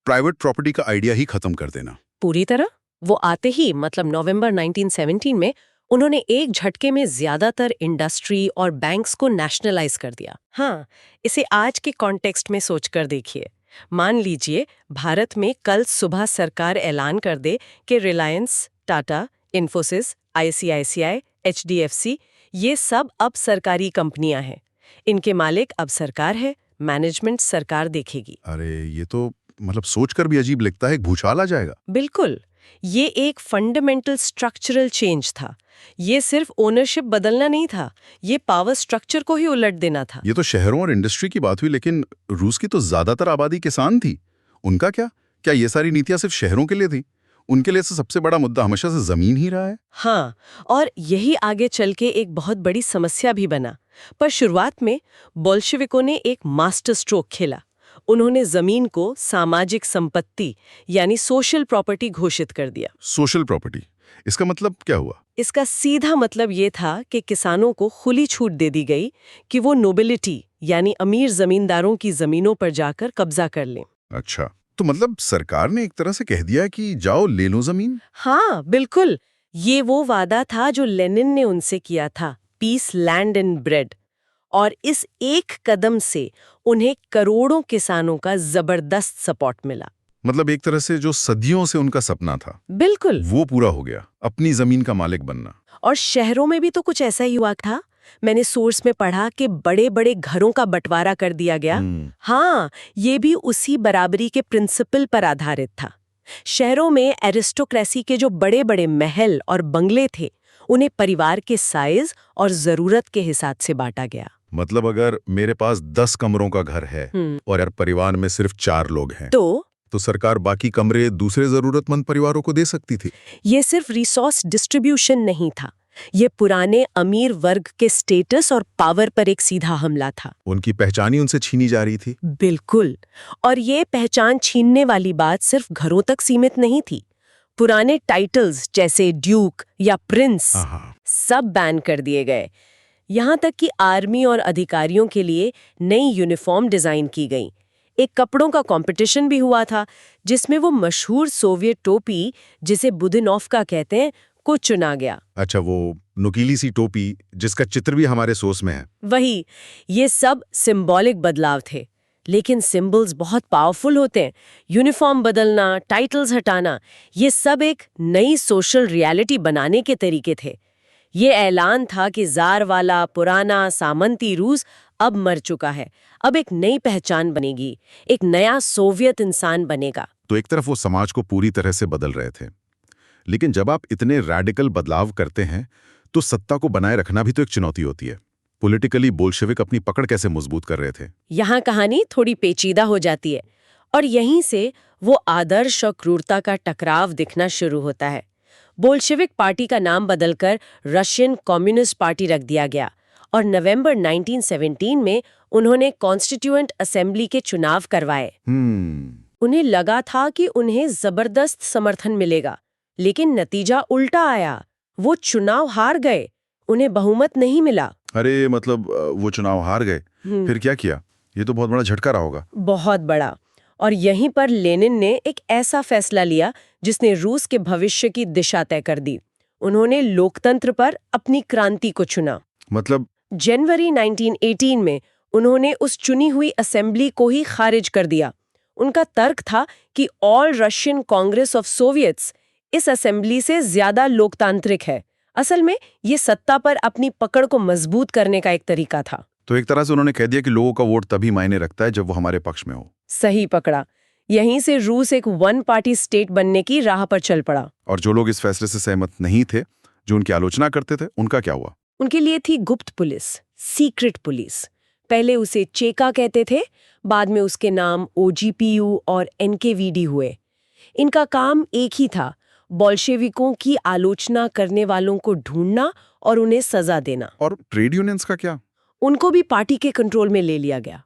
प्राइवेट प्रॉपर्टी का आइडिया ही खत्म कर देना। पूरी तरह। वो आते ही मतलब नवंबर 1917 में उन्होंने एक झटके में ज्यादातर इंडस्ट्री और बैंक्स को नेशनलाइज कर दिया। हाँ, इसे आज के कॉन्टेक्स्ट में सोचकर देखिए। मान लीजिए भारत में कल सुबह सरकार ऐलान कर दे कि रिलायंस, टाटा, इन्फोसिस, ICICI, HDFC ये सब अब सरकारी कंपनियां हैं। इनके मालिक अब सरकार है, मैनेजमेंट सरकार देखेगी। अरे ये तो मतलब सोचकर भी अजीब लगता है, एक भूचाल आ जाएगा। बिल्कुल, ये एक फंडामेंटल स्ट्रक्चरल चेंज था। ये सिर्फ ओनरशिप बदलना नहीं था, ये पावर स्ट्रक्चर को ही उलट देना था। ये तो शहरों और इंडस्ट्री की बात हुई, लेकिन रूस की तो ज्यादातर आबादी किसान थी। उनका क्या ये सारी नीतियां सिर्फ शहरों के लिए थी? उनके लिए सबसे बड़ा मुद्दा हमेशा से जमीन ही रहा है। हाँ, और यही आगे चल के एक बहुत बड़ी समस्या भी बना। पर शुरुआत में बोल्शेविकों ने एक मास्टर स्ट्रोक खेला। उन्होंने जमीन को सामाजिक संपत्ति यानी सोशल प्रॉपर्टी घोषित कर दिया। सोशल प्रॉपर्टी, इसका मतलब क्या हुआ? इसका सीधा मतलब ये था कि किसानों को खुली छूट दे दी गई कि वो नोबिलिटी यानी अमीर जमींदारों की जमीनों पर जाकर कब्जा कर लें। अच्छा, तो मतलब सरकार ने एक तरह से कह दिया कि जाओ ले लो जमीन। हाँ बिल्कुल, ये वो वादा था जो लेनिन ने उनसे किया था, पीस, लैंड एंड ब्रेड। और इस एक कदम से उन्हें करोड़ों किसानों का जबरदस्त सपोर्ट मिला। मतलब एक तरह से जो सदियों से उनका सपना था, बिल्कुल, वो पूरा हो गया, अपनी जमीन का मालिक बनना। और शहरों में भी तो कुछ ऐसा ही हुआ था। मैंने सोर्स में पढ़ा कि बड़े बड़े घरों का बंटवारा कर दिया गया। हाँ, ये भी उसी बराबरी के प्रिंसिपल पर आधारित था। शहरों में एरिस्टोक्रेसी के जो बड़े बड़े महल और बंगले थे, उन्हें परिवार के साइज और जरूरत के हिसाब से बांटा गया। मतलब अगर मेरे पास 10 कमरों का घर है और यार परिवार में सिर्फ 4 लोग हैं, तो सरकार बाकी कमरे दूसरे जरूरतमंद परिवारों को दे सकती थी। ये सिर्फ रिसोर्स डिस्ट्रीब्यूशन नहीं था, ये पुराने अमीर वर्ग के स्टेटस और पावर पर एक सीधा हमला था। उनकी पहचान ही उनसे छीनी जा रही थी। बिल्कुल, और ये पहचान छीनने वाली बात सिर्फ घरों तक सीमित नहीं थी। पुराने टाइटल्स जैसे ड्यूक या प्रिंस सब बैन कर दिए गए। यहाँ तक कि आर्मी और अधिकारियों के लिए नई यूनिफॉर्म डिजाइन की गई। एक कपड़ों का कंपटीशन भी हुआ था, जिसमें वो मशहूर सोवियत टोपी, जिसे बुदिनोफ्का कहते हैं, को चुना गया। अच्छा, वो नुकीली सी टोपी जिसका चित्र भी हमारे सोर्स में है। वही, ये सब सिंबॉलिक बदलाव थे, लेकिन सिंबल्स बहुत पावरफुल होते हैं। यूनिफॉर्म बदलना, टाइटल्स हटाना, ये सब एक नई सोशल रियलिटी बनाने के तरीके थे। ये ऐलान था कि जार वाला पुराना सामंती रूस अब मर चुका है, अब एक नई पहचान बनेगी, एक नया सोवियत इंसान बनेगा। तो एक तरफ वो समाज को पूरी तरह से बदल रहे थे, लेकिन जब आप इतने रैडिकल बदलाव करते हैं तो सत्ता को बनाए रखना भी तो एक चुनौती होती है। पॉलिटिकली बोल्शेविक अपनी पकड़ कैसे मजबूत कर रहे थे? यहाँ कहानी थोड़ी पेचीदा हो जाती है, और यहीं से वो आदर्श और क्रूरता का टकराव दिखना शुरू होता है। बोल्शेविक पार्टी का नाम बदलकर रशियन कम्युनिस्ट पार्टी रख दिया गया, और नवंबर 1917 में उन्होंने कॉन्स्टिट्यूएंट असेंबली के चुनाव करवाए। उन्हें लगा था कि उन्हें जबरदस्त समर्थन मिलेगा, लेकिन नतीजा उल्टा आया। वो चुनाव हार गए, उन्हें बहुमत नहीं मिला। अरे मतलब वो चुनाव हार गए, फिर क्या किया? ये तो बहुत बड़ा झटका रहा होगा। बहुत बड़ा। और यहीं पर लेनिन ने एक ऐसा फैसला लिया जिसने रूस के भविष्य की दिशा तय कर दी। उन्होंने लोकतंत्र पर अपनी क्रांति को चुना। मतलब जनवरी 1918 में उन्होंने उस चुनी हुई असेंबली को ही खारिज कर दिया। उनका तर्क था कि all Russian Congress of Soviets इस असेंबली से ज्यादा लोकतांत्रिक है। असल में ये सत्ता पर अपनी पकड़ को मजबूत करने का एक तरीका था। तो एक तरह से उन्होंने कह दिया कि लोगों का वोट तभी मायने रखता है जब वो हमारे पक्ष में हो। सही पकड़ा। यहीं से रूस एक वन पार्टी स्टेट बनने की राह पर चल पड़ा। और जो लोग इस फैसले से सहमत नहीं थे, जो उनकी आलोचना करते थे, उनका क्या हुआ? उनके लिए थी गुप्त पुलिस, सीक्रेट पुलिस। पहले उसे चेका कहते थे, बाद में उसके नाम ओजीपीयू और एनकेवीडी हुए। इनका काम एक ही था, बोल्शेविकों की आलोचना करने वालों को ढूंढना और उन्हें सजा देना। और ट्रेड यूनियंस का क्या? उनको भी पार्टी के कंट्रोल में ले लिया गया।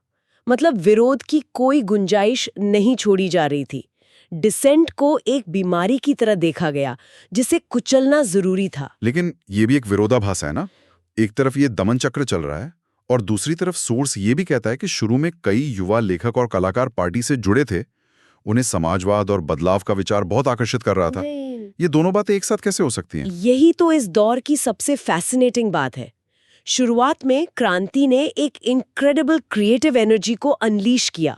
मतलब विरोध की कोई गुंजाइश नहीं छोड़ी जा रही थी। डिसेंट को एक बीमारी की तरह देखा गया, जिसे कुचलना जरूरी था। लेकिन ये भी एक विरोधाभास है ना। एक तरफ ये दमन चक्र चल रहा है और दूसरी तरफ सोर्स ये भी कहता है कि शुरू में कई युवा लेखक और कलाकार पार्टी से जुड़े थे। उन्हें समाजवाद और बदलाव का विचार बहुत आकर्षित कर रहा था। ये दोनों बातें एक साथ कैसे हो सकती हैं? यही तो इस दौर की सबसे फैसिनेटिंग बात है। शुरुआत में क्रांति ने एक इनक्रेडिबल क्रिएटिव एनर्जी को अनलीश किया।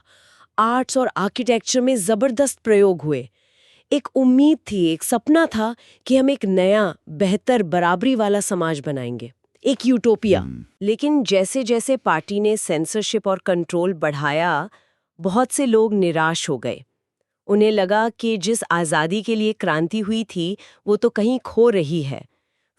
आर्ट्स और आर्किटेक्चर में जबरदस्त प्रयोग हुए। एक उम्मीद थी, एक सपना था कि हम एक नया, बेहतर, बराबरी वाला समाज बनाएंगे, एक यूटोपिया। लेकिन जैसे जैसे पार्टी ने सेंसरशिप और कंट्रोल बढ़ाया, बहुत से लोग निराश हो गए। उन्हें लगा कि जिस आज़ादी के लिए क्रांति हुई थी, वो तो कहीं खो रही है।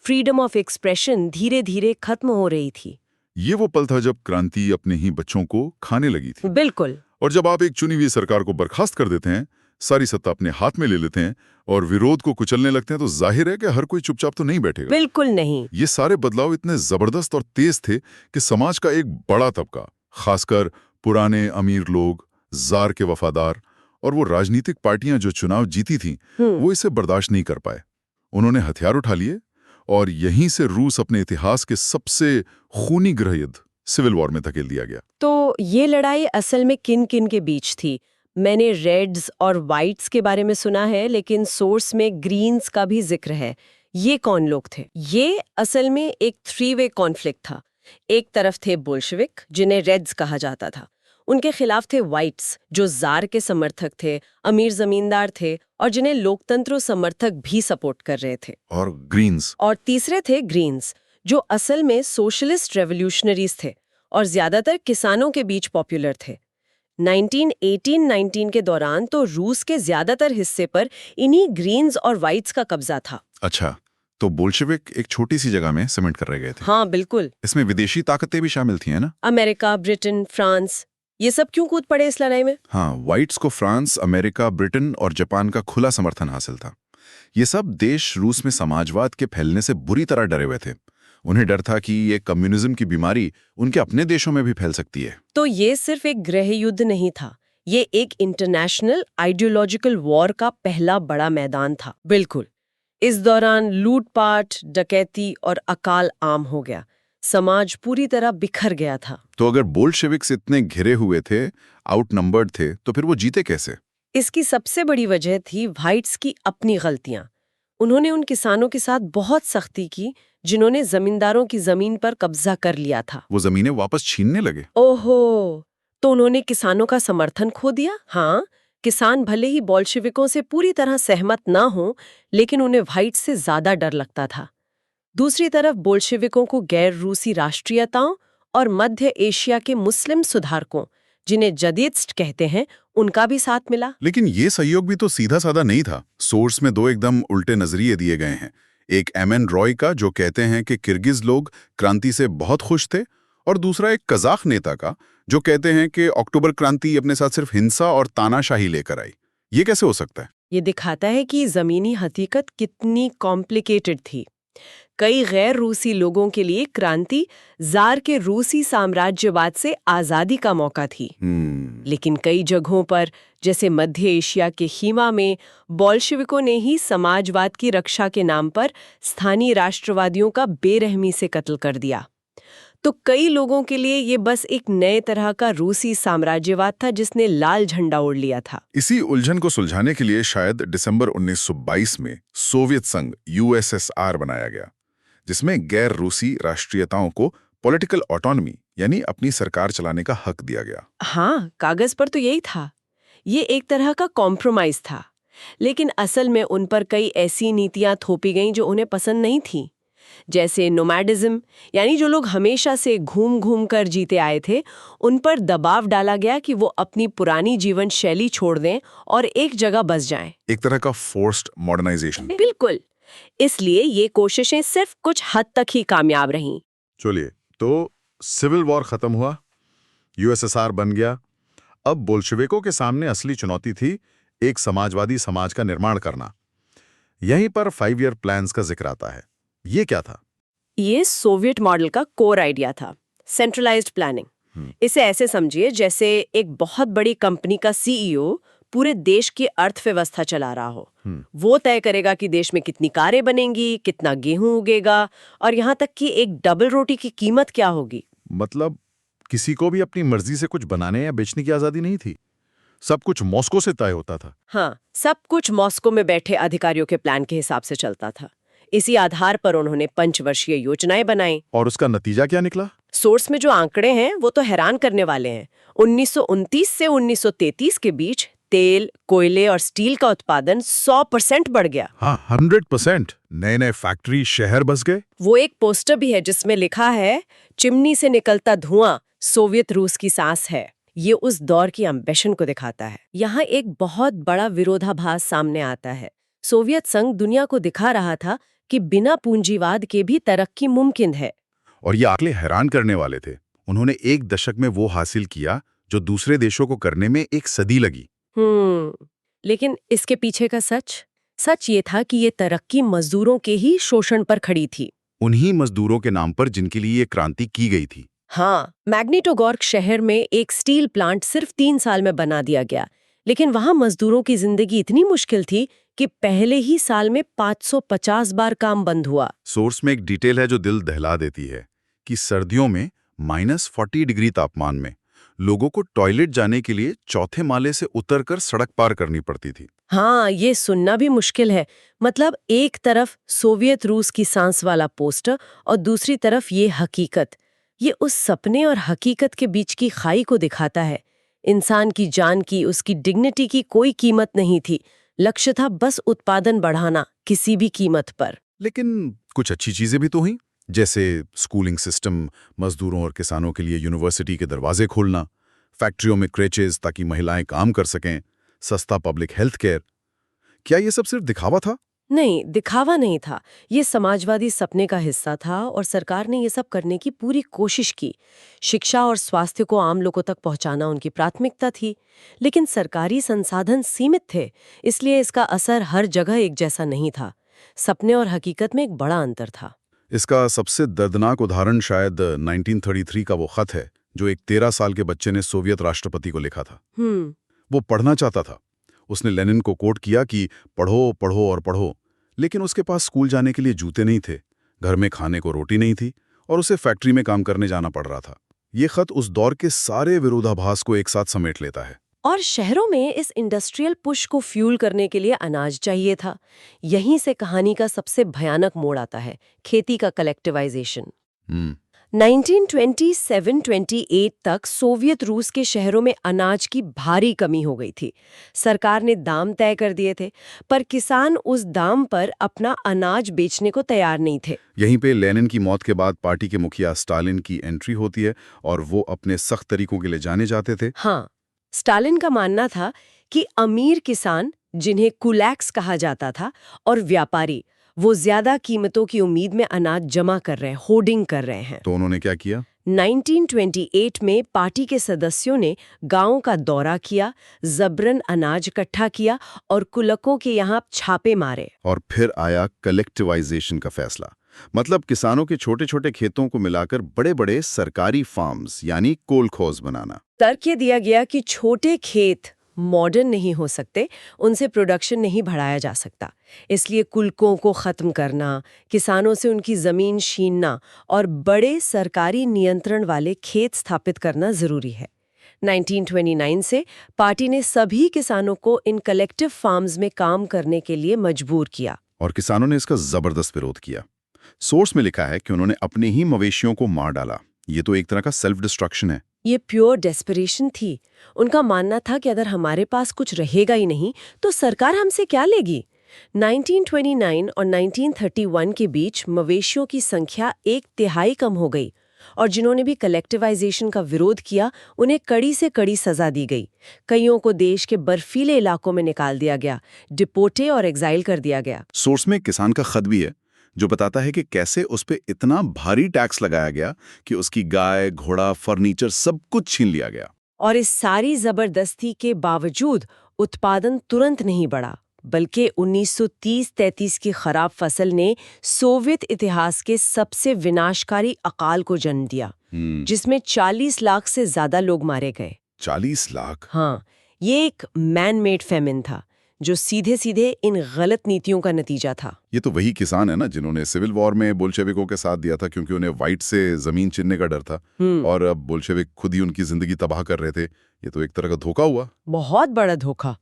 फ्रीडम ऑफ एक्सप्रेशन धीरे धीरे खत्म हो रही थी। ये वो पल था जब क्रांति अपने ही बच्चों को खाने लगी थी। बिल्कुल। और जब आप एक चुनी हुई सरकार को बर्खास्त कर देते हैं, सारी सत्ता अपने हाथ में ले लेते हैं और विरोध को कुचलने लगते हैं, तो जाहिर है कि हर कोई चुपचाप तो नहीं बैठेगा। बिल्कुल नहीं। ये सारे बदलाव इतने जबरदस्त और तेज थे कि समाज का एक बड़ा तबका, खासकर पुराने अमीर लोग, जार के वफादार और वो राजनीतिक पार्टियां जो चुनाव जीती थीं, वो इसे बर्दाश्त नहीं कर पाए। उन्होंने हथियार उठा लिए और यहीं से रूस अपने इतिहास के सबसे खूनी गृह युद्ध सिविल वॉर में धकेल दिया गया। तो ये लड़ाई असल में किन किन के बीच थी? मैंने रेड्स और वाइट्स के बारे में सुना है, लेकिन सोर्स में ग्रीन्स का भी जिक्र है। ये कौन लोग थे? ये असल में एक 3-वे कॉन्फ्लिक्ट था। एक तरफ थे बोल्शेविक, जिन्हें रेड्स कहा जाता था। उनके खिलाफ थे वाइट्स, जो जार के समर्थक थे, अमीर जमींदार थे और जिन्हें लोकतंत्र समर्थक भी सपोर्ट कर रहे थे। और ग्रीन्स? और तीसरे थे ग्रीन्स, जो असल में सोशलिस्ट रेवोल्यूशनरीज थे और ज्यादातर किसानों के बीच पॉपुलर थे। 1918-19 के दौरान तो रूस के ज्यादातर हिस्से पर इन्हीं ग्रीन्स और वाइट्स का कब्जा था। अच्छा, तो बोल्शेविक एक छोटी सी जगह में सीमेंट कर रह गए थे। हाँ, बिल्कुल। इसमें विदेशी ताकतें भी शामिल थी, है ना? अमेरिका, ब्रिटेन, फ्रांस, ये सब क्यों कूद पड़े इस लड़ाई में? हाँ, वाइट्स को फ्रांस, अमेरिका, ब्रिटेन और जापान का खुला समर्थन हासिल था। ये सब देश रूस में समाजवाद के फैलने से बुरी तरह डरे हुए थे। उन्हें डर था कि ये कम्युनिज्म की बीमारी उनके अपने देशों में भी फैल सकती है। तो ये सिर्फ एक गृह युद्ध नहीं था, ये एक इंटरनेशनल आइडियोलॉजिकल वॉर का पहला बड़ा मैदान था। बिल्कुल। इस दौरान लूटपाट, डकैती और अकाल आम हो गया। समाज पूरी तरह बिखर गया था। तो अगर बोल्शेविक्स इतने घिरे हुए थे, आउटनंबर्ड थे, तो फिर वो जीते कैसे? इसकी सबसे बड़ी वजह थी वाइट्स की अपनी गलतियां। उन्होंने उन किसानों के साथ बहुत सख्ती की जिन्होंने जमींदारों की जमीन पर कब्जा कर लिया था। वो जमीनें वापस छीनने लगे। ओहो, तो उन्होंने किसानों का समर्थन खो दिया। हाँ, किसान भले ही बोल्शेविकों से पूरी तरह सहमत ना हो, लेकिन उन्हें वाइट्स से ज्यादा डर लगता था। दूसरी तरफ बोल्शेविकों को गैर रूसी राष्ट्रीयताओं और मध्य एशिया के मुस्लिम सुधारकों, जिन्हें जदीदिस्ट कहते हैं, उनका भी साथ मिला। लेकिन ये सहयोग भी तो सीधा साधा नहीं था। सोर्स में 2 एकदम उल्टे नजरिए दिए गए हैं। एक एमएन रॉय का, जो कहते हैं कि किर्गिज लोग क्रांति से बहुत खुश थे, और दूसरा एक कजाक नेता का, जो कहते हैं कि अक्टूबर क्रांति अपने साथ सिर्फ हिंसा और तानाशाही लेकर आई। ये कैसे हो सकता है? ये दिखाता है कि जमीनी हकीकत कितनी कॉम्प्लिकेटेड थी। कई गैर रूसी लोगों के लिए क्रांति जार के रूसी साम्राज्यवाद से आजादी का मौका थी। लेकिन कई जगहों पर, जैसे मध्य एशिया के खीमा में, बोल्शेविकों ने ही समाजवाद की रक्षा के नाम पर स्थानीय राष्ट्रवादियों का बेरहमी से कत्ल कर दिया। तो कई लोगों के लिए ये बस एक नए तरह का रूसी साम्राज्यवाद था जिसने लाल झंडा ओढ़ लिया था। इसी उलझन को सुलझाने के लिए शायद दिसंबर 1922 में सोवियत संघ यूएसएसआर बनाया गया, जिसमें गैर रूसी राष्ट्रीयताओं को पॉलिटिकल ऑटोनॉमी यानी अपनी सरकार चलाने का हक दिया गया। हाँ, कागज पर तो यही था। ये एक तरह का कॉम्प्रोमाइज था, लेकिन असल में उन पर कई ऐसी नीतियां थोपी गईं जो उन्हें पसंद नहीं थी। जैसे नोमैडिज्म, यानी जो लोग हमेशा से घूम घूम कर जीते आए थे, उन पर दबाव डाला गया कि वो अपनी पुरानी जीवन शैली छोड़ दें और एक जगह बस जाएं। एक तरह का फोर्स्ड मॉडर्नाइजेशन। बिल्कुल। इसलिए ये कोशिशें सिर्फ कुछ हद तक ही कामयाब रहीं। चलिए, तो सिविल वॉर खत्म हुआ, यूएसएसआर बन गया। अब बोल्शेविकों के सामने असली चुनौती थी एक समाजवादी समाज का निर्माण करना। यहीं पर 5 ईयर प्लान्स का जिक्र आता है। ये क्या था? ये सोवियत मॉडल का कोर आइडिया था, सेंट्रलाइज्ड प्लानिंग। इसे ऐसे समझिए जैसे एक बहुत बड़ी कंपनी का सीईओ पूरे देश की अर्थव्यवस्था चला रहा हो। वो तय करेगा कि देश में कितनी कारें बनेंगी, कितना गेहूं उगेगा और यहाँ तक कि एक डबल रोटी की कीमत क्या होगी। मतलब किसी को भी अपनी मर्जी से कुछ बनाने या बेचने की आजादी नहीं थी। सब कुछ मॉस्को से तय होता था। हाँ, सब कुछ मॉस्को में बैठे अधिकारियों के प्लान के हिसाब से चलता था। इसी आधार पर उन्होंने 5 वर्षीय योजनाएं बनाई। और उसका नतीजा क्या निकला? सोर्स में जो आंकड़े हैं वो तो हैरान करने वाले हैं। 1929 से 1933 के बीच तेल, कोयले और स्टील का उत्पादन 100% बढ़ गया। हाँ, 100%। नए नए फैक्ट्री, शहर बस गए। वो एक पोस्टर भी है जिसमें लिखा है, चिमनी से निकलता धुआं सोवियत रूस की सांस है। ये उस दौर की एम्बिशन को दिखाता है। यहाँ एक बहुत बड़ा विरोधाभास सामने आता है। सोवियत संघ दुनिया को दिखा रहा था कि बिना पूंजीवाद के भी तरक्की मुमकिन है। और ये आंकड़े हैरान करने वाले थे। उन्होंने 1 दशक में वो हासिल किया जो दूसरे देशों को करने में 1 सदी लगी। लेकिन इसके पीछे का सच ये था कि ये तरक्की मजदूरों के ही शोषण पर खड़ी थी। उन्हीं मजदूरों के नाम पर जिनके लिए ये क्रांति की गई थी। हाँ, मैग्नीटोगोर्क शहर में एक स्टील प्लांट सिर्फ 3 साल में बना दिया गया, लेकिन वहां मजदूरों की जिंदगी इतनी मुश्किल थी कि पहले ही साल में 550 बार काम बंद हुआ। सोर्स में एक डिटेल है जो दिल दहला देती है कि सर्दियों में -40 डिग्री तापमान में लोगों को टॉयलेट जाने के लिए चौथे माले से उतरकर सड़क पार करनी पड़ती थी। हाँ, ये सुनना भी मुश्किल है। मतलब एक तरफ सोवियत रूस की सांस वाला पोस्टर और दूसरी तरफ ये हकीकत। ये उस सपने और हकीकत के बीच की खाई को दिखाता है। इंसान की जान की, उसकी डिग्निटी की कोई कीमत नहीं थी। लक्ष्य था बस उत्पादन बढ़ाना, किसी भी कीमत पर। लेकिन कुछ अच्छी चीजें भी तो हुई, जैसे स्कूलिंग सिस्टम, मजदूरों और किसानों के लिए यूनिवर्सिटी के दरवाजे खोलना, फैक्ट्रियों में क्रेचेज ताकि महिलाएं काम कर सकें, सस्ता पब्लिक हेल्थ केयर। क्या ये सब सिर्फ दिखावा था? नहीं, दिखावा नहीं था। ये समाजवादी सपने का हिस्सा था और सरकार ने ये सब करने की पूरी कोशिश की। शिक्षा और स्वास्थ्य को आम लोगों तक पहुंचाना उनकी प्राथमिकता थी। लेकिन सरकारी संसाधन सीमित थे, इसलिए इसका असर हर जगह एक जैसा नहीं था। सपने और हकीकत में एक बड़ा अंतर था। इसका सबसे दर्दनाक उदाहरण शायद 1933 का वो खत है जो एक 13 साल के बच्चे ने सोवियत राष्ट्रपति को लिखा था। वो पढ़ना चाहता था। उसने लेनिन को कोट किया कि पढ़ो, पढ़ो और पढ़ो, लेकिन उसके पास स्कूल जाने के लिए जूते नहीं थे, घर में खाने को रोटी नहीं थी और उसे फैक्ट्री में काम करने जाना पड़ रहा था। ये खत उस दौर के सारे विरोधाभास को एक साथ समेट लेता है। और शहरों में इस इंडस्ट्रियल पुश को फ्यूल करने के लिए अनाज चाहिए था। यहीं से कहानी का सबसे भयानक मोड़ आता है, खेती का कलेक्टिवाइजेशन। 1927-28 तक सोवियत रूस के शहरों में अनाज की भारी कमी हो गई थी। सरकार ने दाम तय कर दिए थे, पर किसान उस दाम पर अपना अनाज बेचने को तैयार नहीं थे। यहीं पे लेनिन की मौत के बाद पार्टी के मुखिया स्टालिन की एंट्री होती है और वो अपने सख्त तरीकों के लिए जाने जाते थे। हाँ, स्टालिन का मानना था कि अमीर किसान, जिन्हें कुलैक्स कहा जाता था, और व्यापारी, वो ज्यादा कीमतों की उम्मीद में अनाज जमा कर रहे हैं, होर्डिंग कर रहे हैं। तो उन्होंने क्या किया? 1928 में पार्टी के सदस्यों ने गांव का दौरा किया, जबरन अनाज इकट्ठा किया और कुलकों के यहाँ छापे मारे। और फिर आया कलेक्टिवाइजेशन का फैसला। मतलब किसानों के छोटे छोटे खेतों को मिलाकर बड़े बड़े सरकारी फार्म्स यानी कोलखोज बनाना। तर्क ये दिया गया कि छोटे खेत मॉडर्न नहीं हो सकते, उनसे प्रोडक्शन नहीं बढ़ाया जा सकता। इसलिए कुलकों को खत्म करना, किसानों से उनकी जमीन छीनना और बड़े सरकारी नियंत्रण वाले खेत स्थापित करना जरूरी है। 1929 से पार्टी ने सभी किसानों को इन कलेक्टिव फार्म्स में काम करने के लिए मजबूर किया। और किसानों ने इसका जबरदस्त विरोध किया। सोर्स में लिखा है कि उन्होंने अपने ही मवेशियों को मार डाला। ये तो एक तरह का सेल्फ डिस्ट्रक्शन है। ये प्योर डेस्परेशन थी। उनका मानना था कि अगर हमारे पास कुछ रहेगा ही नहीं तो सरकार हमसे क्या लेगी। 1929 और 1931 के बीच मवेशियों की संख्या 1/3 कम हो गई और जिन्होंने भी कलेक्टिवाइजेशन का विरोध किया उन्हें कड़ी से कड़ी सजा दी गई। कईयों को देश के बर्फीले इलाकों में निकाल दिया गया, डिपोटे और एग्जाइल कर दिया गया। सोर्स में किसान का खत भी है जो बताता है कि कैसे उस पे इतना भारी टैक्स लगाया गया कि उसकी गाय, घोड़ा, फर्नीचर सब कुछ छीन लिया गया। और इस सारी जबरदस्ती के बावजूद उत्पादन तुरंत नहीं बढ़ा, बल्कि 1930-33 की खराब फसल ने सोवियत इतिहास के सबसे विनाशकारी अकाल को जन्म दिया, जिसमें 40 लाख से ज्यादा लोग मारे गए। 40 लाख? हाँ, ये एक मैन मेड फेमिन था जो सीधे सीधे इन गलत नीतियों का नतीजा था। ये तो वही किसान है ना जिन्होंने सिविल वॉर में बोल्शेविकों के साथ दिया था क्योंकि उन्हें व्हाइट से जमीन छीनने का डर था, और अब बोल्शेविक खुद ही उनकी जिंदगी तबाह कर रहे थे। ये तो एक तरह का धोखा हुआ। बहुत बड़ा धोखा।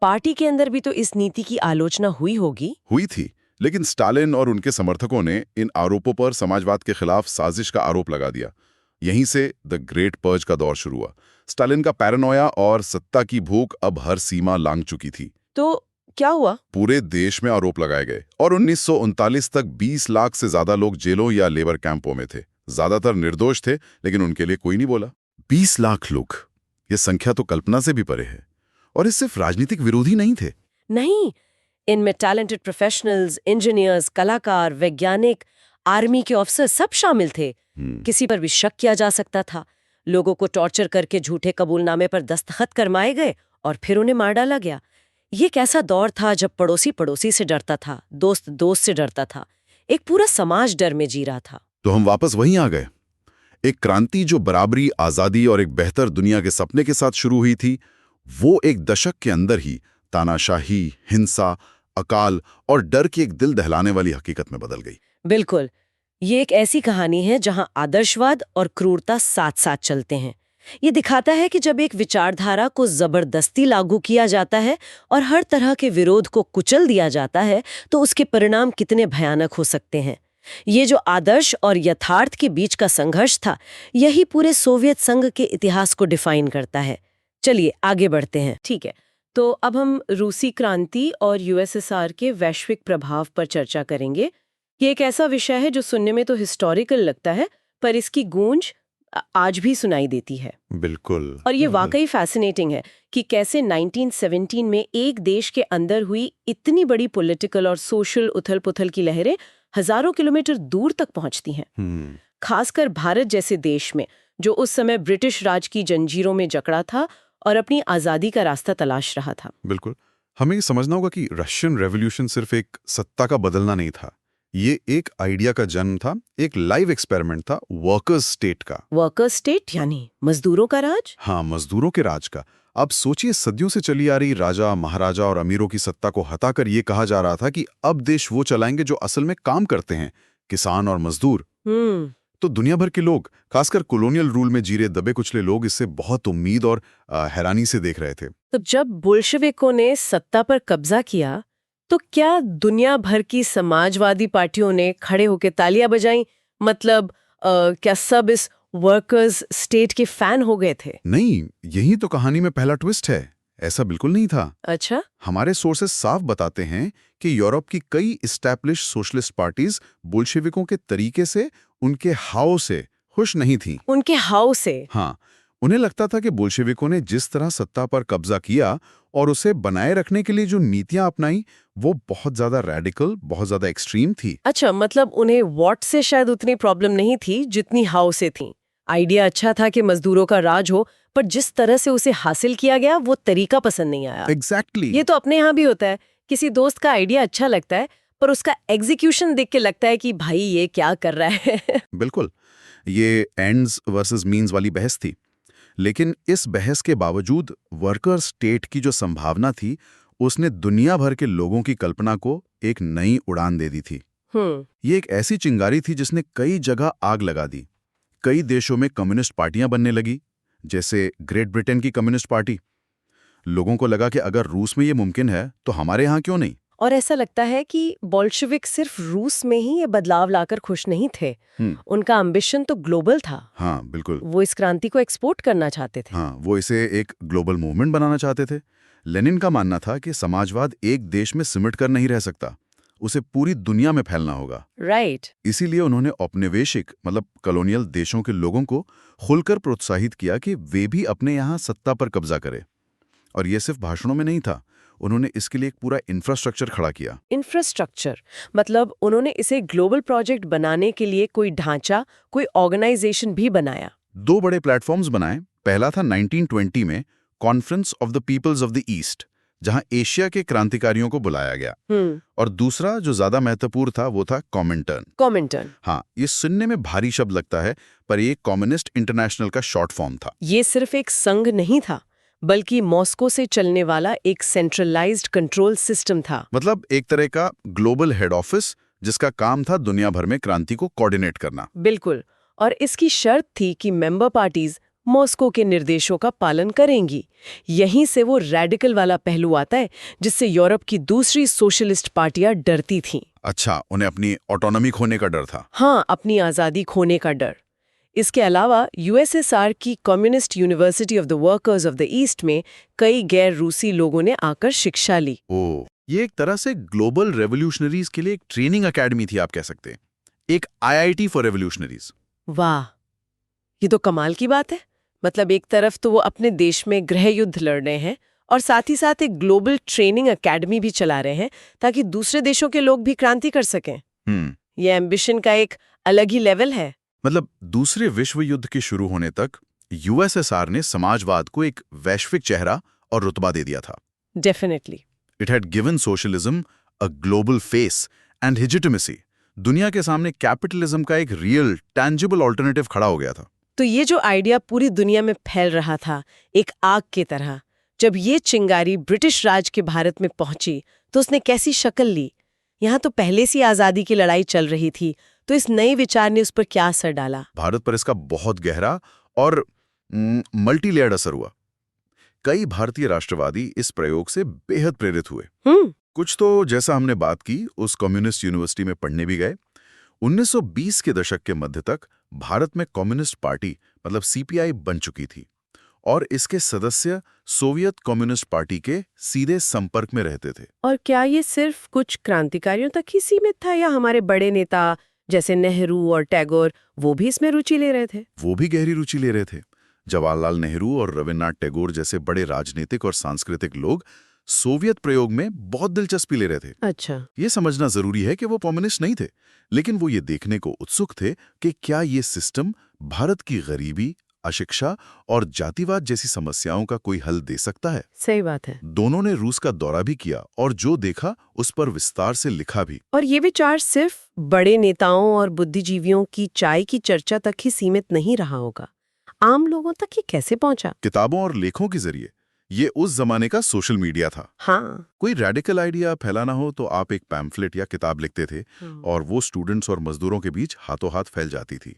पार्टी के अंदर भी तो इस नीति की आलोचना हुई होगी। हुई थी, लेकिन स्टालिन और उनके समर्थकों ने इन आरोपों पर समाजवाद के खिलाफ साजिश का आरोप लगा दिया। यहीं से द ग्रेट पर्ज का दौर शुरू हुआ। स्टालिन का पैरानोया और सत्ता की भूख अब हर सीमा लांघ चुकी थी। तो क्या हुआ? पूरे देश में आरोप लगाए गए और 1939 तक 20 लाख से ज्यादा लोग जेलों या लेबर कैंपों में थे। ज्यादातर निर्दोष थे, लेकिन उनके लिए कोई नहीं बोला। 20 लाख लोग, ये संख्या तो कल्पना से भी परे है। और ये सिर्फ राजनीतिक विरोधी नहीं थे। नहीं, इनमें टैलेंटेड प्रोफेशनल्स, इंजीनियर्स, कलाकार, वैज्ञानिक, आर्मी के ऑफिसर सब शामिल थे। किसी पर भी शक किया जा सकता था। लोगों को टॉर्चर करके झूठे कबूलनामे पर दस्तखत करवाए गए और फिर उन्हें मार डाला गया। ये कैसा दौर था जब पड़ोसी पड़ोसी से डरता था, दोस्त दोस्त से डरता था, एक पूरा समाज डर में जी रहा था। तो हम वापस वहीं आ गए। एक क्रांति जो बराबरी, आज़ादी और एक बेहतर दुनिया के सपने के साथ शुरू हुई थी, वो एक दशक के अंदर ही तानाशाही, हिंसा, अकाल और डर की एक दिल दहलाने वाली हकीकत में बदल गई। बिल्कुल। ये एक ऐसी कहानी है जहां आदर्शवाद और क्रूरता साथ साथ चलते हैं। ये दिखाता है कि जब एक विचारधारा को जबरदस्ती लागू किया जाता है और हर तरह के विरोध को कुचल दिया जाता है, तो उसके परिणाम कितने भयानक हो सकते हैं। ये जो आदर्श और यथार्थ के बीच का संघर्ष था, यही पूरे सोवियत संघ के इतिहास को डिफाइन करता है। चलिए आगे बढ़ते हैं। ठीक है, तो अब हम रूसी क्रांति और यूएसएसआर के वैश्विक प्रभाव पर चर्चा करेंगे। ये एक ऐसा विषय है जो सुनने में तो हिस्टोरिकल लगता है, पर इसकी गूंज आज भी सुनाई देती है। बिल्कुल। और ये वाकई फैसिनेटिंग है कि कैसे 1917 में एक देश के अंदर हुई इतनी बड़ी पॉलिटिकल और सोशल उथल-पुथल की लहरें हजारों किलोमीटर दूर तक पहुंचती हैं। खासकर भारत जैसे देश में, जो उस समय ब्रिटिश राज की जंजीरों में जकड़ा था और अपनी आज़ादी का रास्ता तलाश रहा था। बिल्कुल। हमें ये समझना होगा कि रशियन रेवोल्यूशन सिर्फ एक सत्ता का बदलना नहीं था। ये एक आइडिया का जन्म था, एक लाइव एक्सपेरिमेंट था वर्कर्स स्टेट का। वर्कर्स स्टेट यानी मजदूरों का राज? हाँ, मजदूरों के राज का। अब सोचिए, सदियों से चली आ रही राजा, महाराजा और अमीरों की सत्ता को हटाकर ये कहा जा रहा था कि अब देश वो चलाएंगे जो असल में काम करते हैं, किसान और मजदूर। तो दुनिया भर के लोग, खासकर कॉलोनियल रूल में जी रहे दबे कुचले लोग, इससे बहुत उम्मीद और हैरानी से देख रहे थे। तो जब बोल्शेविकों ने सत्ता पर कब्जा किया, तो क्या दुनिया भर की समाजवादी पार्टियों ने खड़े होकर तालियां बजाईं? मतलब क्या सब इस वर्कर्स स्टेट के फैन हो गए थे? नहीं, यही तो कहानी में पहला ट्विस्ट है। ऐसा बिल्कुल नहीं था। अच्छा? हमारे सोर्सेस साफ बताते हैं कि यूरोप की कई एस्टैब्लिश्ड सोशलिस्ट पार्टीज बोल्शेविकों के तरीके से, उनके हाव से खुश नहीं थीं। उनके हाव से? हाँ, उन्हें लगता था कि बोल्शेविकों ने जिस तरह सत्ता पर कब्जा किया और उसे बनाए रखने के लिए जो नीतियां अपनाई, वो बहुत ज्यादा रैडिकल, बहुत ज्यादा एक्सट्रीम थी। अच्छा, मतलब उन्हें वॉट से शायद उतनी प्रॉब्लम नहीं थी जितनी हाउ से थी। आइडिया अच्छा था कि मजदूरों का राज हो, पर जिस तरह से उसे हासिल किया गया वो तरीका पसंद नहीं आया। एग्जैक्टली। ये तो अपने यहाँ भी होता है। किसी दोस्त का आइडिया अच्छा लगता है, पर उसका एग्जीक्यूशन देख के लगता है कि भाई ये क्या कर रहा है। बिल्कुल, ये एंड्स वर्सेस मीन्स वाली बहस थी। लेकिन इस बहस के बावजूद वर्कर स्टेट की जो संभावना थी, उसने दुनिया भर के लोगों की कल्पना को एक नई उड़ान दे दी थी। ये एक ऐसी चिंगारी थी जिसने कई जगह आग लगा दी। कई देशों में कम्युनिस्ट पार्टियां बनने लगी, जैसे ग्रेट ब्रिटेन की कम्युनिस्ट पार्टी। लोगों को लगा कि अगर रूस में ये मुमकिन है तो हमारे यहाँ क्यों नहीं। और ऐसा लगता है कि बोल्शेविक सिर्फ रूस में ही ये बदलाव लाकर खुश नहीं थे। उनका एम्बिशन तो ग्लोबल था। हाँ, बिल्कुल। वो इस क्रांति को एक्सपोर्ट करना चाहते थे। हाँ, वो इसे एक ग्लोबल मूवमेंट बनाना चाहते थे। लेनिन का मानना था कि समाजवाद एक देश में सिमट कर नहीं रह सकता, उसे पूरी दुनिया में फैलना होगा। राइट। इसीलिए उन्होंने औपनिवेशिक, मतलब कॉलोनियल देशों के लोगों को खुलकर प्रोत्साहित किया कि वे भी अपने यहाँ सत्ता पर कब्जा करें। और ये सिर्फ भाषणों में नहीं था, उन्होंने इसके लिए एक पूरा इंफ्रास्ट्रक्चर खड़ा किया। इंफ्रास्ट्रक्चर मतलब उन्होंने इसे ग्लोबल प्रोजेक्ट बनाने के लिए कोई ढांचा, कोई ऑर्गेनाइजेशन भी बनाया। 2 बड़े प्लेटफॉर्म्स बनाए। पहला था 1920 में Conference of the Peoples of the East, जहां एशिया के क्रांतिकारियों को बुलाया गया। और दूसरा जो ज्यादा महत्वपूर्ण था वो था कॉमिंटर्न। कॉमिंटर्न? हाँ, ये सुनने में भारी शब्द लगता है, पर ये कम्युनिस्ट इंटरनेशनल का शॉर्ट फॉर्म था। ये सिर्फ एक संघ नहीं था, बल्कि मॉस्को से चलने वाला एक सेंट्रलाइज्ड कंट्रोल सिस्टम था। मतलब एक तरह का ग्लोबल हेड ऑफिस, जिसका काम था दुनिया भर में क्रांति को कोऑर्डिनेट करना। बिल्कुल। और इसकी शर्त थी कि मेंबर पार्टीज मॉस्को के निर्देशों का पालन करेंगी। यहीं से वो रैडिकल वाला पहलू आता है जिससे यूरोप की दूसरी सोशलिस्ट पार्टियां डरती थीं। अच्छा, उन्हें अपनी ऑटोनॉमी खोने का डर था। हाँ, अपनी आज़ादी खोने का डर। इसके अलावा यूएसएसआर की communist university of the workers of the east में कई गैर रूसी लोगों ने आकर शिक्षा ली। ओह, ये एक तरह से ग्लोबल रेवोल्यूशनरीज के लिए एक ट्रेनिंग एकेडमी थी, आप कह सकते हैं। एक आईआईटी फॉर रेवोल्यूशनरीज। वाह, ये तो कमाल की बात है। मतलब एक तरफ तो वो अपने देश में गृह युद्ध लड़ रहे हैं और साथ ही साथ एक ग्लोबल ट्रेनिंग एकेडमी भी चला रहे हैं ताकि दूसरे देशों के लोग भी क्रांति कर सकें। ये एम्बिशन का एक अलग ही लेवल है। मतलब दूसरे विश्व युद्ध के शुरू होने तक यूएसएसआर ने समाजवाद को एक वैश्विक चेहरा और रुतबा दे दिया था। Definitely. It had given socialism a global face and legitimacy, दुनिया के सामने कैपिटलिज्म का एक रियल टैंजिबल ऑल्टरनेटिव खड़ा हो गया था। तो ये जो आइडिया पूरी दुनिया में फैल रहा था एक आग की तरह, जब ये चिंगारी ब्रिटिश राज के भारत में पहुंची तो उसने कैसी शक्ल ली? यहाँ तो पहले से आजादी की लड़ाई चल रही थी, तो इस नए विचार ने उस पर क्या असर डाला? भारत पर इसका बहुत गहरा और मल्टी लेयर्ड असर हुआ। कई भारतीय राष्ट्रवादी इस प्रयोग से बेहद प्रेरित हुए। कुछ तो, जैसा हमने बात की, उस कम्युनिस्ट यूनिवर्सिटी में पढ़ने भी गए। 1920 के दशक के मध्य तक भारत में कम्युनिस्ट पार्टी मतलब सीपीआई बन चुकी थी और इसके सदस्य सोवियत कम्युनिस्ट पार्टी के सीधे संपर्क में रहते थे। और क्या ये सिर्फ कुछ क्रांतिकारियों तक ही सीमित था या हमारे बड़े नेता जैसे नेहरू और टैगोर वो भी इसमें रुचि ले रहे थे? वो भी गहरी रुचि ले रहे थे। जवाहरलाल नेहरू और रविन्द्रनाथ टैगोर जैसे बड़े राजनीतिक और सांस्कृतिक लोग सोवियत प्रयोग में बहुत दिलचस्पी ले रहे थे। अच्छा। ये समझना जरूरी है कि वो कम्युनिस्ट नहीं थे, लेकिन वो ये देखने को उत्सुक थे कि क्या ये सिस्टम भारत की गरीबी, अशिक्षा और जातिवाद जैसी समस्याओं का कोई हल दे सकता है। सही बात है। दोनों ने रूस का दौरा भी किया और जो देखा उस पर विस्तार से लिखा भी। और ये विचार सिर्फ बड़े नेताओं और बुद्धिजीवियों की चाय की चर्चा तक ही सीमित नहीं रहा होगा। आम लोगों तक ये कैसे पहुंचा? किताबों और लेखों के जरिए। ये उस जमाने का सोशल मीडिया था। हाँ। कोई रेडिकल आइडिया फैलाना हो तो आप एक पैम्फलेट या किताब लिखते थे और वो स्टूडेंट्स और मजदूरों के बीच हाथों हाथ फैल जाती थी।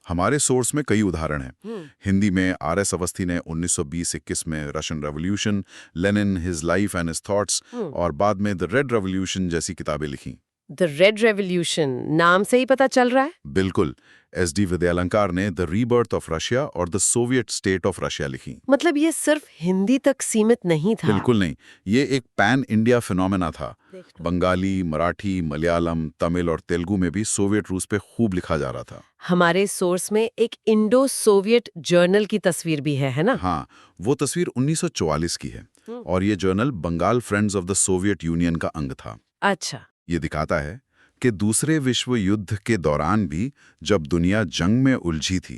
हमारे सोर्स में कई उदाहरण हैं। हिंदी में आर.एस. अवस्थी ने 1920-21 में Russian revolution, Lenin, his life and his thoughts और बाद में द रेड रेवोल्यूशन जैसी किताबें लिखी। द रेड रेवोल्यूशन नाम से ही पता चल रहा है। बिल्कुल। एस.डी. विद्यालंकार ने द रीबर्थ ऑफ रशिया और the Soviet state of Russia लिखी। मतलब ये सिर्फ हिंदी तक सीमित नहीं था। बिल्कुल नहीं, ये एक पैन इंडिया फिनोमेना था। बंगाली, मराठी, मलयालम, तमिल और तेलुगु में भी सोवियत रूस पे खूब लिखा जा रहा था। हमारे सोर्स में एक इंडो सोवियत जर्नल की तस्वीर भी है ना? हाँ, वो तस्वीर 1944 की है और ये journal Bengal Friends of the Soviet Union का अंग था। अच्छा। ये दिखाता है कि दूसरे विश्व युद्ध के दौरान भी जब दुनिया जंग में उलझी थी,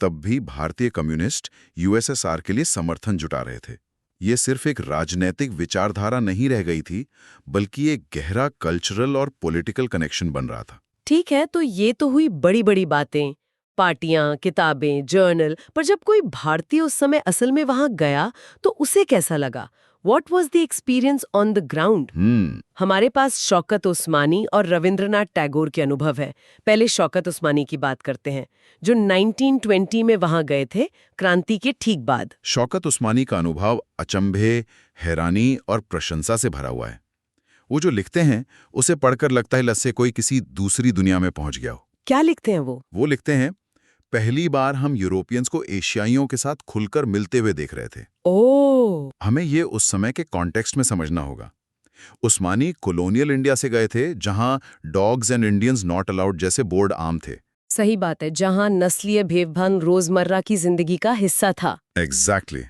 तब भी भारतीय कम्युनिस्ट यूएसएसआर के लिए समर्थन जुटा रहे थे। ये सिर्फ एक राजनैतिक विचारधारा नहीं रह गई थी, बल्कि एक गहरा कल्चरल और पॉलिटिकल कनेक्शन बन रहा था। ठीक है, तो ये तो हुई बड़ी बड़ी बातें, पार्टियां, किताबें, जर्नल, पर जब कोई भारतीय उस समय असल में वहां गया तो उसे कैसा लगा? What was the experience on the ground? हमारे पास शौकत उस्मानी और रविंद्रनाथ टैगोर के अनुभव है। पहले शौकत उस्मानी की बात करते हैं, जो 1920 में वहां गए थे, क्रांति के ठीक बाद। शौकत उस्मानी का अनुभव अचंभे, हैरानी और प्रशंसा से भरा हुआ है। वो जो लिखते हैं उसे पढ़कर लगता है जैसे कोई किसी दूसरी दुनिया में पहुंच गया हो। क्या लिखते हैं वो? वो लिखते हैं, पहली बार हम यूरोपियंस को एशियाइयों के साथ खुलकर मिलते हुए देख रहे थे। ओह! हमें ये उस समय के कॉन्टेक्स्ट में समझना होगा। उस्मानी कॉलोनियल इंडिया से गए थे, जहां dogs and Indians not allowed जैसे बोर्ड आम थे। सही बात है, जहां नस्लीय भेदभाव रोजमर्रा की जिंदगी का हिस्सा था। एग्जैक्टली।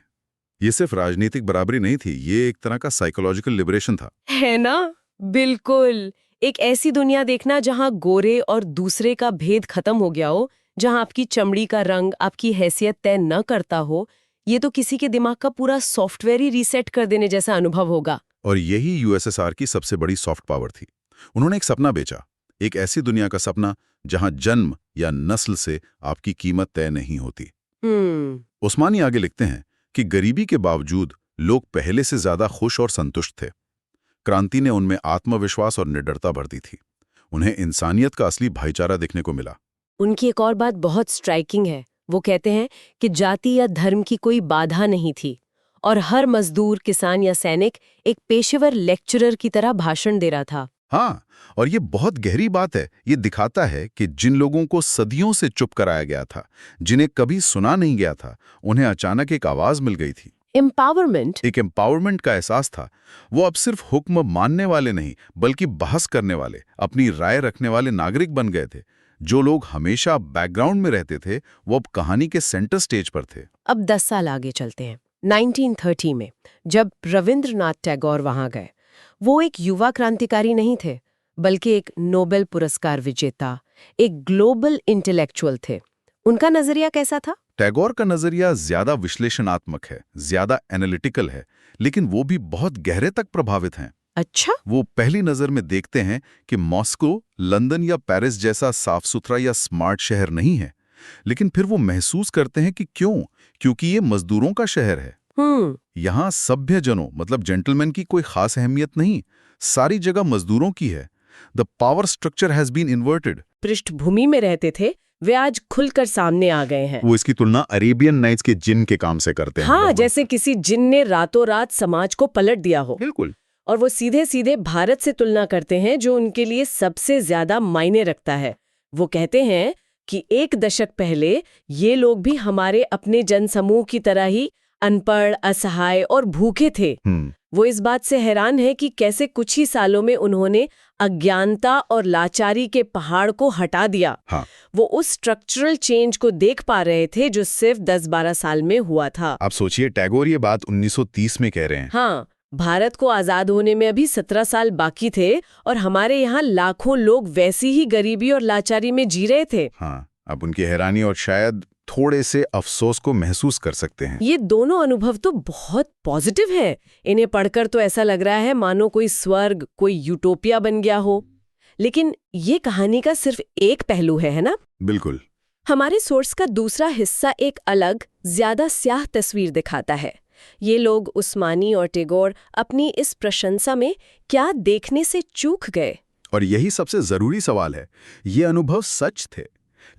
ये सिर्फ राजनीतिक बराबरी नहीं थी, ये एक तरह का साइकोलॉजिकल लिबरेशन था। है ना? बिल्कुल। एक ऐसी दुनिया देखना जहां गोरे और दूसरे का भेद खत्म हो गया हो, जहां आपकी चमड़ी का रंग आपकी हैसियत तय न करता हो, ये तो किसी के दिमाग का पूरा सॉफ्टवेयर ही रीसेट कर देने जैसा अनुभव होगा। और यही यूएसएसआर की सबसे बड़ी सॉफ्ट पावर थी। उन्होंने एक सपना बेचा, एक ऐसी दुनिया का सपना जहां जन्म या नस्ल से आपकी कीमत तय नहीं होती। उस्मानी आगे लिखते हैं कि गरीबी के बावजूद लोग पहले से ज्यादा खुश और संतुष्ट थे। क्रांति ने उनमें आत्मविश्वास और निडरता भर दी थी। उन्हें इंसानियत का असली भाईचारा देखने को मिला। उनकी एक और बात बहुत स्ट्राइकिंग है। वो कहते हैं कि जाति या धर्म की कोई बाधा नहीं थी और हर मजदूर, किसान या सैनिक एक पेशेवर लेक्चरर की तरह भाषण दे रहा था। हाँ, और ये बहुत गहरी बात है। ये दिखाता है कि जिन लोगों को सदियों से चुप कराया गया था, जिन्हें कभी सुना नहीं गया था, उन्हें अचानक एक आवाज मिल गई थी। एम्पावरमेंट। एक एम्पावरमेंट का एहसास था। वो अब सिर्फ हुक्म मानने वाले नहीं, बल्कि बहस करने वाले, अपनी राय रखने वाले नागरिक बन गए थे। जो लोग हमेशा बैकग्राउंड में रहते थे, वो अब कहानी के सेंटर स्टेज पर थे। अब 10 साल आगे चलते हैं। 1930 में जब रविंद्रनाथ टैगोर वहां गए, वो एक युवा क्रांतिकारी नहीं थे, बल्कि एक नोबेल पुरस्कार विजेता, एक ग्लोबल इंटेलेक्चुअल थे। उनका नजरिया कैसा था? टैगोर का नजरिया ज्यादा विश्लेषणात्मक है, ज्यादा एनालिटिकल है, लेकिन वो भी बहुत गहरे तक प्रभावित हैं। अच्छा। वो पहली नजर में देखते हैं कि मॉस्को लंदन या पेरिस जैसा साफ सुथरा या स्मार्ट शहर नहीं है, लेकिन फिर वो महसूस करते हैं कि क्योंकि ये मजदूरों का शहर है। यहाँ सभ्यजनों मतलब जेंटलमैन की कोई खास अहमियत नहीं, सारी जगह मजदूरों की है। The power structure has been inverted. पृष्ठभूमि में रहते थे वे आज खुलकर सामने आ गए हैं। वो इसकी तुलना अरेबियन नाइट्स के जिन के काम से करते हैं। हाँ, जैसे किसी जिन ने रातों रात समाज को पलट दिया हो। बिल्कुल। और वो सीधे सीधे भारत से तुलना करते हैं जो उनके लिए सबसे ज्यादा मायने रखता है। वो कहते हैं कि 1 दशक पहले ये लोग भी हमारे अपने जनसमूह की तरह ही अनपढ़, असहाय और भूखे थे। वो इस बात से हैरान है कि कैसे कुछ ही सालों में उन्होंने अज्ञानता और लाचारी के पहाड़ को हटा दिया। हाँ। वो उस स्ट्रक्चरल चेंज को देख पा रहे थे जो सिर्फ 10-12 साल में हुआ था। आप सोचिए, टैगोर ये बात 1930 में कह रहे हैं। हाँ, भारत को आजाद होने में अभी 17 साल बाकी थे और हमारे यहाँ लाखों लोग वैसी ही गरीबी और लाचारी में जी रहे थे। हाँ, अब उनकी हैरानी और शायद थोड़े से अफसोस को महसूस कर सकते हैं। ये दोनों अनुभव तो बहुत पॉजिटिव है। इन्हें पढ़कर तो ऐसा लग रहा है मानो कोई स्वर्ग, कोई यूटोपिया बन गया हो। लेकिन ये कहानी का सिर्फ एक पहलू है ना? बिल्कुल। हमारे सोर्स का दूसरा हिस्सा एक अलग, ज्यादा स्याह तस्वीर दिखाता है। ये लोग उस्मानी और टैगोर अपनी इस प्रशंसा में क्या देखने से चूक गए? और यही सबसे जरूरी सवाल है। ये अनुभव सच थे,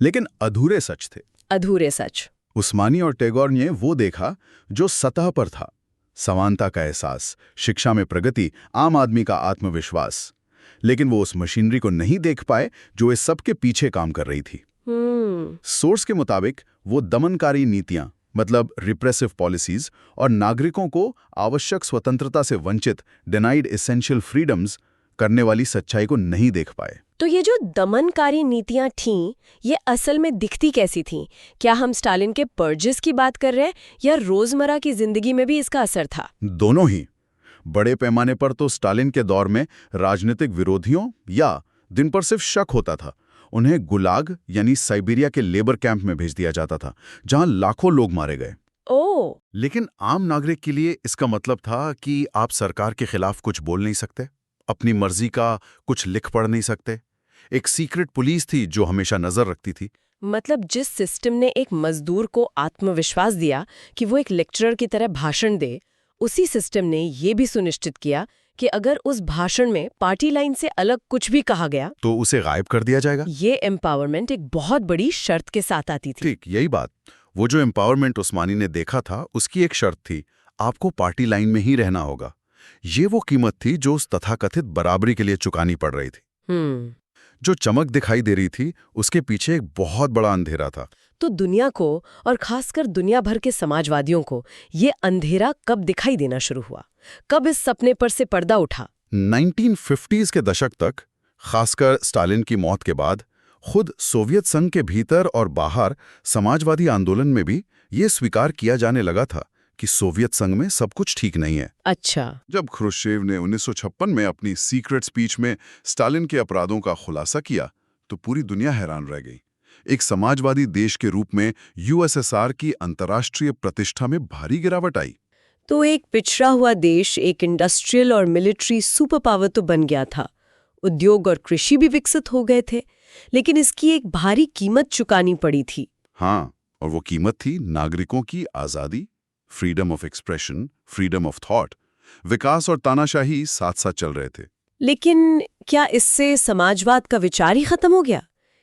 लेकिन अधूरे सच थे। अधूरे सच। उस्मानी और टैगोर ने वो देखा जो सतह पर था, समानता का एहसास, शिक्षा में प्रगति, आम आदमी का आत्मविश्वास। लेकिन वो उस मशीनरी को नहीं देख पाए जो इस सब के पीछे काम कर रही थी। सोर्स के मुताबिक वो दमनकारी नीतियां मतलब रिप्रेसिव पॉलिसीज और नागरिकों को आवश्यक स्वतंत्रता से वंचित डिनाइड एसेंशियल फ्रीडम्स करने वाली सच्चाई को नहीं देख पाए। तो ये जो दमनकारी नीतियां थीं, ये असल में दिखती कैसी थीं? क्या हम स्टालिन के पर्जेस की बात कर रहे हैं या रोजमर्रा की जिंदगी में भी इसका असर था? दोनों ही। बड़े पैमाने पर तो स्टालिन के दौर में राजनीतिक विरोधियों या जिन पर सिर्फ शक होता था, उन्हें गुलाग यानी साइबेरिया के लेबर कैंप में भेज दिया जाता था, जहां लाखों लोग मारे गए। ओह! लेकिन आम नागरिक के लिए इसका मतलब था कि आप सरकार के खिलाफ कुछ बोल नहीं सकते, अपनी मर्जी का कुछ लिख पढ़ नहीं सकते। एक सीक्रेट पुलिस थी जो हमेशा नजर रखती थी। मतलब जिस सिस्टम ने एक मजदूर को आत्मविश्वास दिया कि वो एक लेक्चरर की तरह भाषण दे, उसी सिस्टम ने ये भी सुनिश्चित किया कि अगर उस भाषण में पार्टी लाइन से अलग कुछ भी कहा गया तो उसे गायब कर दिया जाएगा। ये एम्पावरमेंट एक बहुत बड़ी शर्त के साथ आती थी। ठीक यही बात। वो जो एम्पावरमेंट उस्मानी ने देखा था, उसकी एक शर्त थी, आपको पार्टी लाइन में ही रहना होगा। ये वो कीमत थी जो उस तथाकथित बराबरी के लिए चुकानी पड़ रही थी। जो चमक दिखाई दे रही थी, उसके पीछे एक बहुत बड़ा अंधेरा था। तो दुनिया को और खासकर दुनिया भर के समाजवादियों को ये अंधेरा कब दिखाई देना शुरू हुआ? कब इस सपने पर से पर्दा उठा? 1950s के दशक तक, खासकर स्टालिन की मौत के बाद, खुद सोवियत संघ के भीतर और बाहर समाजवादी आंदोलन में भी ये स्वीकार किया जाने लगा था कि सोवियत संघ में सब कुछ ठीक नहीं है। अच्छा। जब ख्रुश्चेव ने 1956 में अपनी सीक्रेट स्पीच में स्टालिन के अपराधों का खुलासा किया, तो पूरी दुनिया हैरान रह गई। एक समाजवादी देश के रूप में यूएसएसआर की अंतर्राष्ट्रीय प्रतिष्ठा में भारी गिरावट आई। तो एक पिछड़ा हुआ देश एक इंडस्ट्रियल और मिलिट्री सुपर पावर तो बन गया था, उद्योग और कृषि भी विकसित हो गए थे, लेकिन इसकी एक भारी कीमत चुकानी पड़ी थी। हाँ, और वो कीमत थी नागरिकों की आज़ादी, freedom of expression, freedom of thought. विकास और तानाशाही साथ साथ चल रहे थे। लेकिन क्या इससे समाजवाद का विचार ही खत्म हो गया?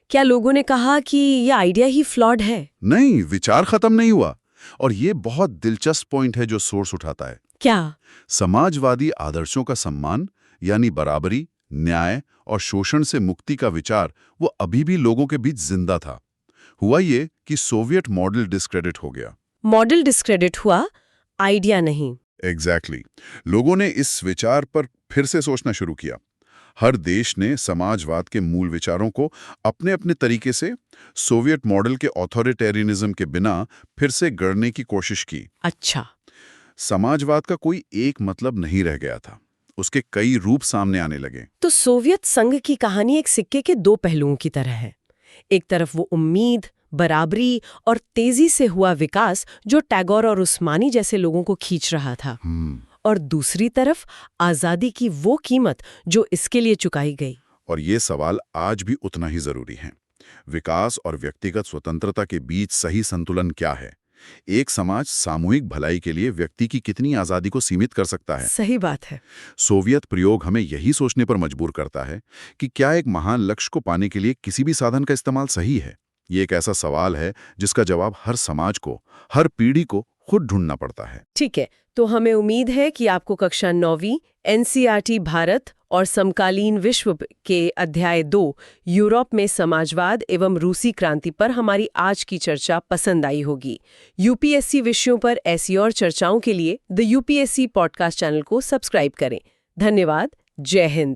क्या लोगों ने कहा कि यह आइडिया ही फ्लॉड है? नहीं, विचार खत्म नहीं हुआ। और ये बहुत दिलचस्प पॉइंट है जो सोर्स उठाता है। क्या? समाजवादी आदर्शों का सम्मान यानी बराबरी, न्याय और शोषण से मुक्ति का विचार वो अभी भी लोगों के बीच जिंदा था। हुआ ये कि सोवियत मॉडल डिस्क्रेडिट हो गया। मॉडल डिस्क्रेडिट हुआ, आइडिया नहीं। एग्जैक्टली। लोगों ने इस विचार पर फिर से सोचना शुरू किया। हर देश ने समाजवाद के मूल विचारों को अपने अपने तरीके से सोवियत मॉडल के ऑथोरिटेरियनिज्म के बिना फिर से गढ़ने की कोशिश की। अच्छा। समाजवाद का कोई एक मतलब नहीं रह गया था, उसके कई रूप सामने आने लगे। तो सोवियत संघ की कहानी एक सिक्के के दो पहलुओं की तरह है। एक तरफ वो उम्मीद, बराबरी और तेजी से हुआ विकास जो टैगोर और उस्मानी जैसे लोगों को खींच रहा था, और दूसरी तरफ आज़ादी की वो कीमत जो इसके लिए चुकाई गई। और ये सवाल आज भी उतना ही जरूरी है। विकास और व्यक्तिगत स्वतंत्रता के बीच सही संतुलन क्या है? एक समाज सामूहिक भलाई के लिए व्यक्ति की कितनी आज़ादी को सीमित कर सकता है? सही बात है। सोवियत प्रयोग हमें यही सोचने पर मजबूर करता है कि क्या एक महान लक्ष्य को पाने के लिए किसी भी साधन का इस्तेमाल सही है? ये एक ऐसा सवाल है जिसका जवाब हर समाज को, हर पीढ़ी को खुद ढूंढना पड़ता है। ठीक है, तो हमें उम्मीद है कि आपको कक्षा 9वीं एनसीईआरटी भारत और समकालीन विश्व के अध्याय 2 यूरोप में समाजवाद एवं रूसी क्रांति पर हमारी आज की चर्चा पसंद आई होगी। यूपीएससी विषयों पर ऐसी और चर्चाओं के लिए द यूपीएससी पॉडकास्ट चैनल को सब्सक्राइब करें। धन्यवाद। जय हिंद।